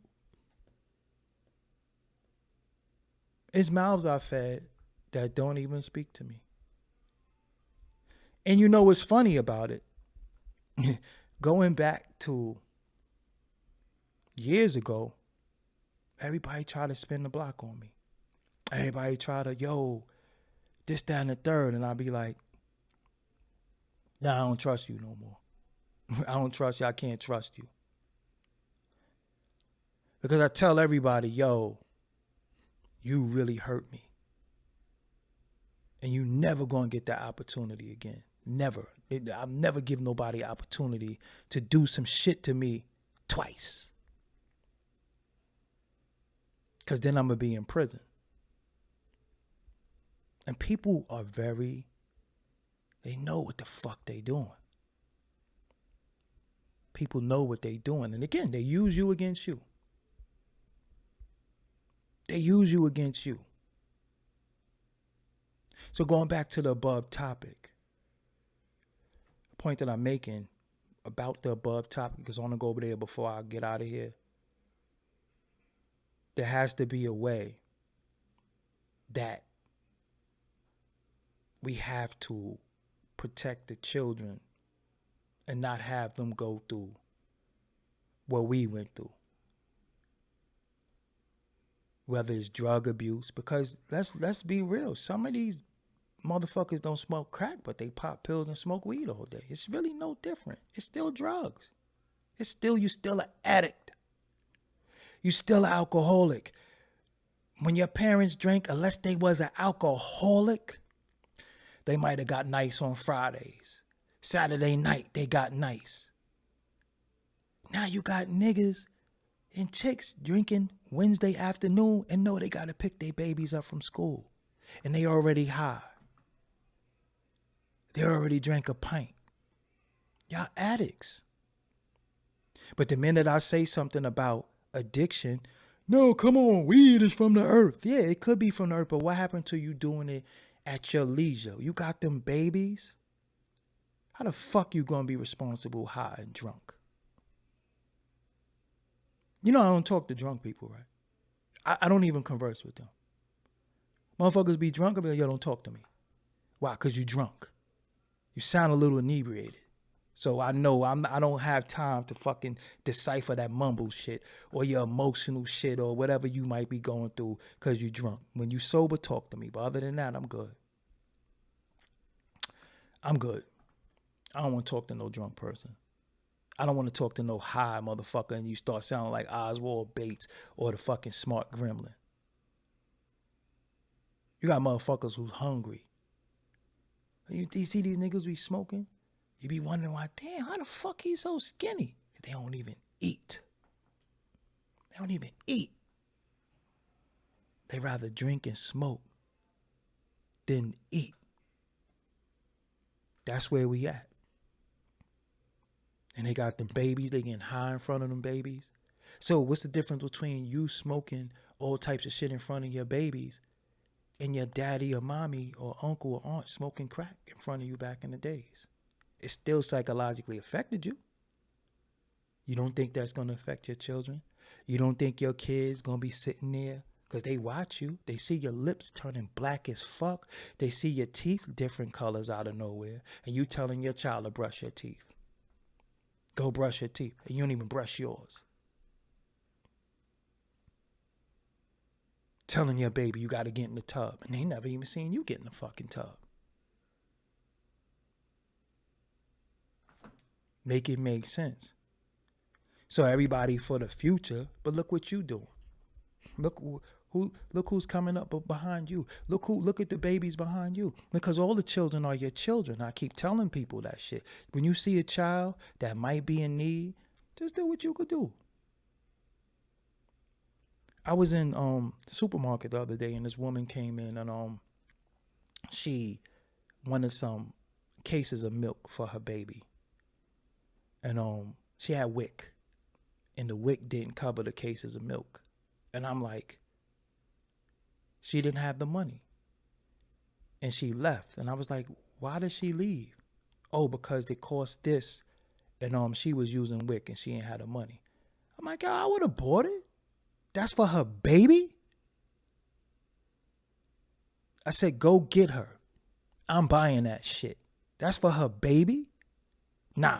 S1: it's mouths I fed that don't even speak to me. And you know what's funny about it? Going back to years ago, everybody tried to spin the block on me. Everybody tried to, yo, this, that, and the third. And I'd be like, nah, I don't trust you no more. I don't trust you. I can't trust you. Because I tell everybody, yo, you really hurt me. And you never going to get that opportunity again. Never. I've never given nobody an opportunity to do some shit to me twice. Because then I'm going to be in prison. And people are they know what the fuck they doing. People know what they doing. And again, they use you against you. They use you against you. So going back to the above topic, the point that I'm making about the above topic, because I want to go over there before I get out of here. There has to be a way that we have to protect the children and not have them go through what we went through. Whether it's drug abuse, because let's be real. Some of these motherfuckers don't smoke crack, but they pop pills and smoke weed all day. It's really no different. It's still drugs. You still an addict. You still an alcoholic. When your parents drank, unless they was an alcoholic, they might have got nice on Fridays. Saturday night, they got nice. Now you got niggas and chicks drinking Wednesday afternoon and know they got to pick their babies up from school. And they already high. They already drank a pint. Y'all addicts. But the minute I say something about addiction, no, come on, weed is from the earth. Yeah, it could be from the earth, but what happened to you doing it at your leisure? You got them babies? How the fuck you gonna be responsible high and drunk? You know I don't talk to drunk people, right? I don't even converse with them. Motherfuckers be drunk, I'll be like, yo, don't talk to me. Why? Because you drunk. You sound a little inebriated. So I know I don't have time to fucking decipher that mumble shit or your emotional shit or whatever you might be going through because you drunk. When you sober, talk to me. But other than that, I'm good. I'm good. I don't want to talk to no drunk person. I don't want to talk to no high motherfucker and you start sounding like Oswald Bates or the fucking smart gremlin. You got motherfuckers who's hungry. You see these niggas be smoking? You be wondering why, damn, how the fuck he's so skinny? They don't even eat. They don't even eat. They rather drink and smoke than eat. That's where we at. And they got them babies, they getting high in front of them babies. So what's the difference between you smoking all types of shit in front of your babies and your daddy or mommy or uncle or aunt smoking crack in front of you back in the days? It still psychologically affected you. You don't think that's going to affect your children? You don't think your kids going to be sitting there because they watch you. They see your lips turning black as fuck. They see your teeth different colors out of nowhere. And you telling your child to brush your teeth. Go brush your teeth. And you don't even brush yours. Telling your baby you got to get in the tub. And they never even seen you get in the fucking tub. Make it make sense. So everybody for the future, but look what you doing. Look who's coming up behind you. Look at the babies behind you. Because all the children are your children. I keep telling people that shit. When you see a child that might be in need, just do what you could do. I was in the supermarket the other day and this woman came in and she wanted some cases of milk for her baby. And she had WIC, and the WIC didn't cover the cases of milk. And I'm like, she didn't have the money. And she left. And I was like, why did she leave? Oh, because it cost this. And she was using WIC and she ain't had the money. I'm like, I would have bought it. That's for her baby? I said, go get her. I'm buying that shit. That's for her baby? Nah.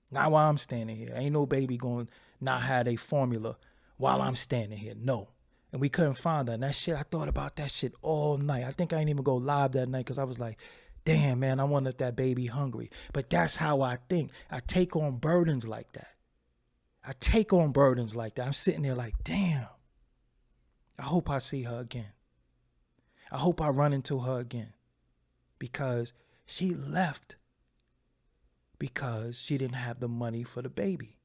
S1: Not while I'm standing here. Ain't no baby going to not have a formula while I'm standing here. No. And we couldn't find her. And that shit, I thought about that shit all night. I think I didn't even go live that night because I was like, damn, man, I wonder if that baby hungry. But that's how I think. I take on burdens like that. I'm sitting there like, damn. I hope I see her again. I hope I run into her again. Because she left. Because she didn't have the money for the baby.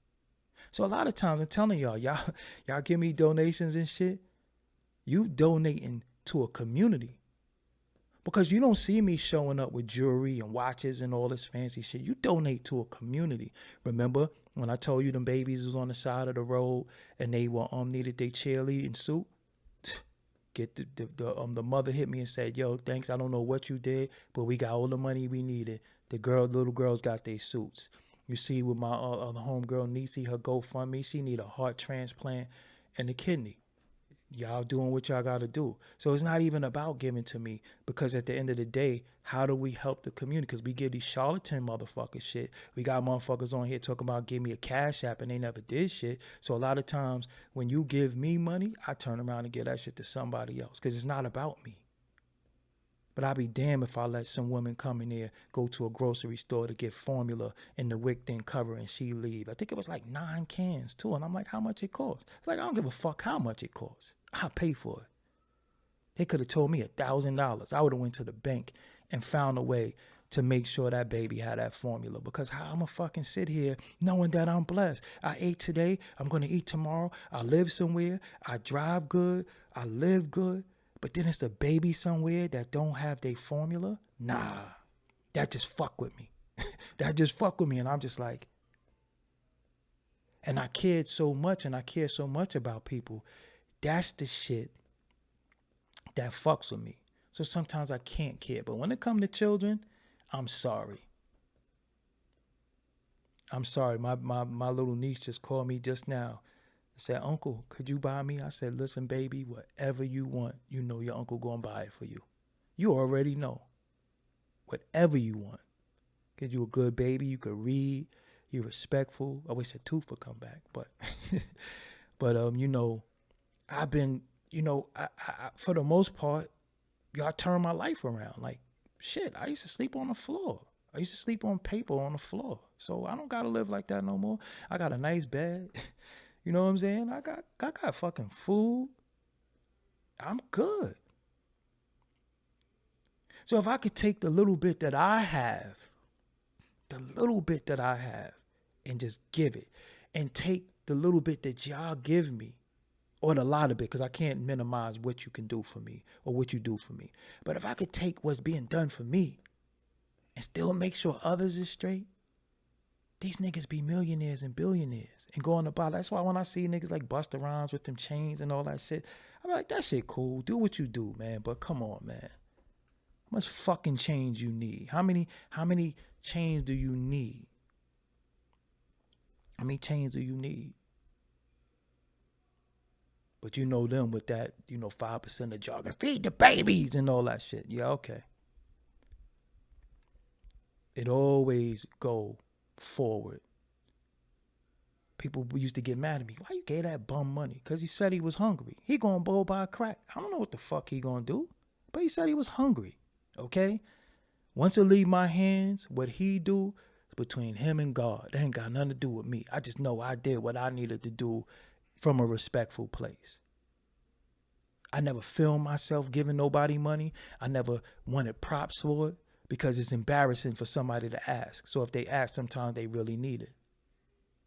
S1: So a lot of times I'm telling y'all give me donations and shit. You donating to a community. Because you don't see me showing up with jewelry and watches and all this fancy shit. You donate to a community. Remember when I told you them babies was on the side of the road and they were needed their cheerleading suit? Get the mother hit me and said, yo, thanks. I don't know what you did, but we got all the money we needed. The little girls got their suits. You see with my other homegirl, Niecy, her GoFundMe, she need a heart transplant and a kidney. Y'all doing what y'all got to do. So it's not even about giving to me because at the end of the day, how do we help the community? Because we give these charlatan motherfuckers shit. We got motherfuckers on here talking about give me a cash app and they never did shit. So a lot of times when you give me money, I turn around and give that shit to somebody else because it's not about me. But I'd be damned if I let some woman come in there, go to a grocery store to get formula and the WIC didn't cover and she leave. I think it was like 9 cans too. And I'm like, how much it costs? It's like, I don't give a fuck how much it costs. I'll pay for it. They could have told me $1,000. I would have went to the bank and found a way to make sure that baby had that formula. Because how I'm going to fucking sit here knowing that I'm blessed. I ate today. I'm going to eat tomorrow. I live somewhere. I drive good. I live good. But then it's the baby somewhere that don't have their formula. Nah, that just fuck with me. And I'm just like, And I cared so much, and I care so much about people. That's the shit that fucks with me. So sometimes I can't care. But when it comes to children, I'm sorry. I'm sorry. My little niece just called me just now. Said, Uncle, could you buy me? I said, listen, baby, whatever you want, you know your uncle gonna buy it for you. You already know. Whatever you want. Because you a good baby, you could read, you're respectful. I wish your tooth would come back, but you know, I've been, you know, I for the most part, y'all turned my life around. Like, shit, I used to sleep on the floor. I used to sleep on paper on the floor. So I don't gotta live like that no more. I got a nice bed. You know what I'm saying? I got fucking food. I'm good. So if I could take the little bit that I have, and just give it, and take the little bit that y'all give me, or the lot of it, because I can't minimize what you can do for me or what you do for me. But if I could take what's being done for me and still make sure others is straight, these niggas be millionaires and billionaires and going about. That's why when I see niggas like Busta Rhymes with them chains and all that shit, I'm like, that shit cool. Do what you do, man. But come on, man. How much fucking chains you need? How many chains do you need? How many chains do you need? But you know them with that, 5% of jargon. Feed the babies and all that shit. Yeah, okay. It always go forward. People used to get mad at me. Why you gave that bum money? Because he said he was hungry. He gonna bowl by a crack. I don't know what the fuck he gonna do, but he said he was hungry. Okay? Once it leave my hands, what he do is between him and God. That ain't got nothing to do with me. I just know I did what I needed to do from a respectful place. I never filmed myself giving nobody money. I never wanted props for it because it's embarrassing for somebody to ask. So if they ask, sometimes they really need it.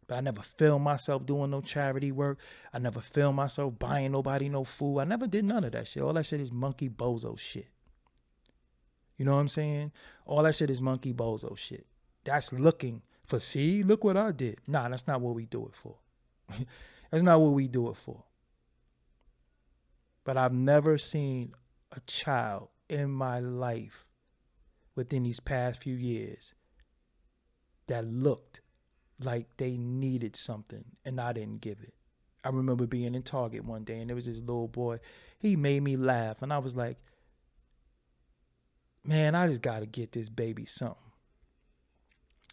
S1: But I never filmed myself doing no charity work. I never filmed myself buying nobody no food. I never did none of that shit. All that shit is monkey bozo shit. You know what I'm saying? All that shit is monkey bozo shit. That's looking for, see, look what I did. Nah, that's not what we do it for. That's not what we do it for. But I've never seen a child in my life within these past few years that looked like they needed something and I didn't give it. I remember being in Target one day and there was this little boy. He made me laugh and I was like, man, I just got to get this baby something.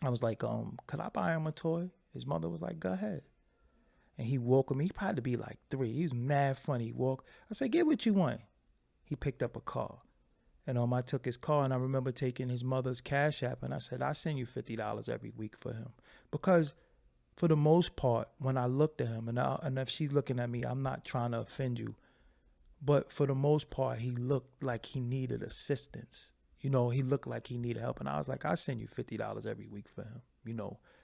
S1: I was like, could I buy him a toy? His mother was like, go ahead. And he woke him. He probably be like 3. He was mad funny. He walked. I said, get what you want. He picked up a car. And I took his car and I remember taking his mother's Cash App and I said, I send you $50 every week for him. Because for the most part, when I looked at him, and if she's looking at me, I'm not trying to offend you. But for the most part, he looked like he needed assistance. He looked like he needed help. And I was like, I send you $50 every week for him.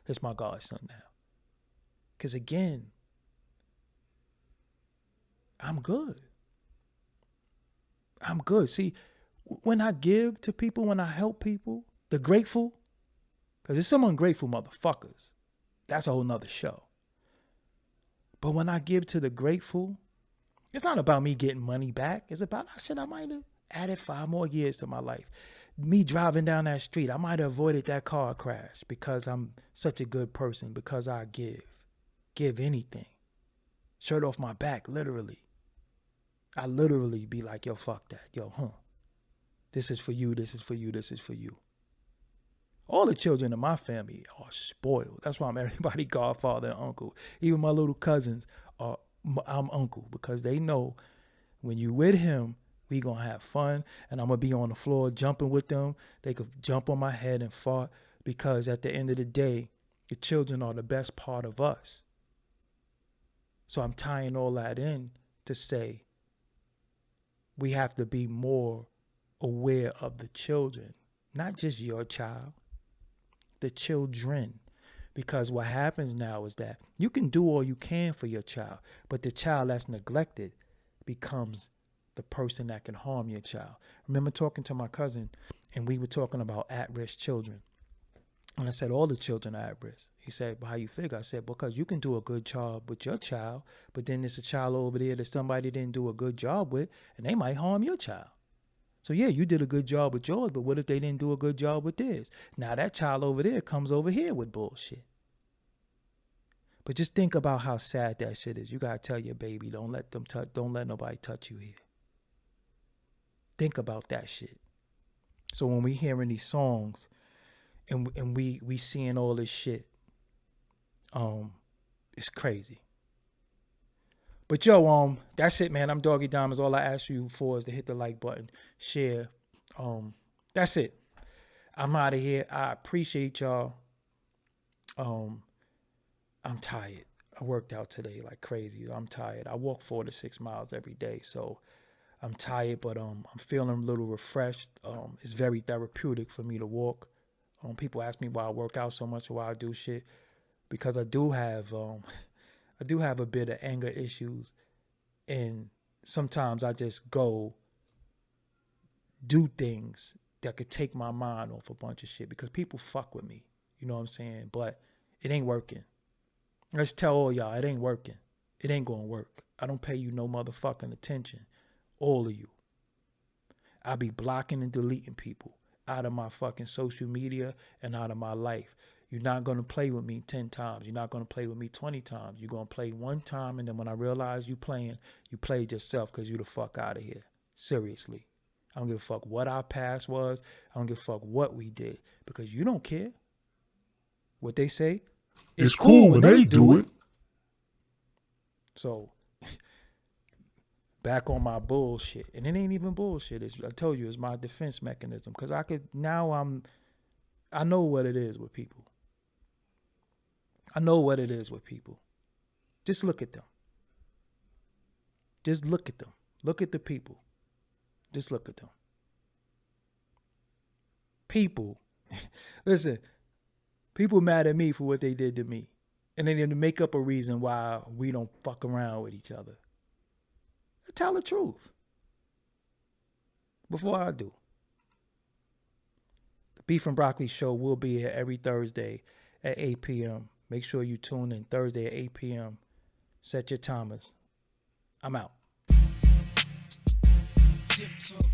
S1: That's my godson now. Because again, I'm good. I'm good. See, when I give to people, when I help people, the grateful, because there's some ungrateful motherfuckers. That's a whole nother show. But when I give to the grateful, it's not about me getting money back. It's about, I might have added 5 more years to my life. Me driving down that street, I might have avoided that car crash because I'm such a good person, because I give anything. Shirt off my back, literally. I literally be like, yo, fuck that. Yo, this is for you, this is for you, this is for you. All the children in my family are spoiled. That's why I'm everybody godfather and uncle. Even my little cousins I'm uncle, because they know when you with him, we gonna have fun, and I'm gonna be on the floor jumping with them. They could jump on my head and fart, because at the end of the day, the children are the best part of us. So I'm tying all that in to say we have to be more aware of the children, not just your child, the children. Because what happens now is that you can do all you can for your child, but the child that's neglected becomes the person that can harm your child. I remember talking to my cousin, and we were talking about at-risk children. And I said, all the children are at risk. He said, well, how you figure? I said, because you can do a good job with your child, but then there's a child over there that somebody didn't do a good job with, and they might harm your child. So yeah, you did a good job with yours, but what if they didn't do a good job with theirs? Now that child over there comes over here with bullshit. But just think about how sad that shit is. You gotta tell your baby, don't let nobody touch you here. Think about that shit. So when we hearing these songs and we seeing all this shit, it's crazy. But yo, that's it, man. I'm Doggie Diamonds. All I ask you for is to hit the like button, share. That's it. I'm out of here. I appreciate y'all. I'm tired. I worked out today like crazy. I'm tired. I walk 4 to 6 miles every day, so I'm tired, but I'm feeling a little refreshed. It's very therapeutic for me to walk. People ask me why I work out so much or why I do shit, because I do have a bit of anger issues, and sometimes I just go do things that could take my mind off a bunch of shit because people fuck with me. You know what I'm saying? But it ain't working. Let's tell all y'all, it ain't working. It ain't gonna work. I don't pay you no motherfucking attention. All of you. I be blocking and deleting people out of my fucking social media and out of my life. You're not going to play with me 10 times. You're not going to play with me 20 times. You're going to play one time, and then when I realize you playing, you played yourself because you the fuck out of here. Seriously. I don't give a fuck what our past was. I don't give a fuck what we did because you don't care. What they say, it's cool when they do it. So, back on my bullshit. And it ain't even bullshit. I told you, it's my defense mechanism. Because I know what it is with people. I know what it is with people. Just look at them. Just look at them. Look at the people. Just look at them. People, listen, people mad at me for what they did to me. And then to make up a reason why we don't fuck around with each other. Tell the truth. Before I do. The Beef and Broccoli Show will be here every Thursday at 8 p.m. Make sure you tune in Thursday at 8 p.m. Set your timers. I'm out. Tiptoe.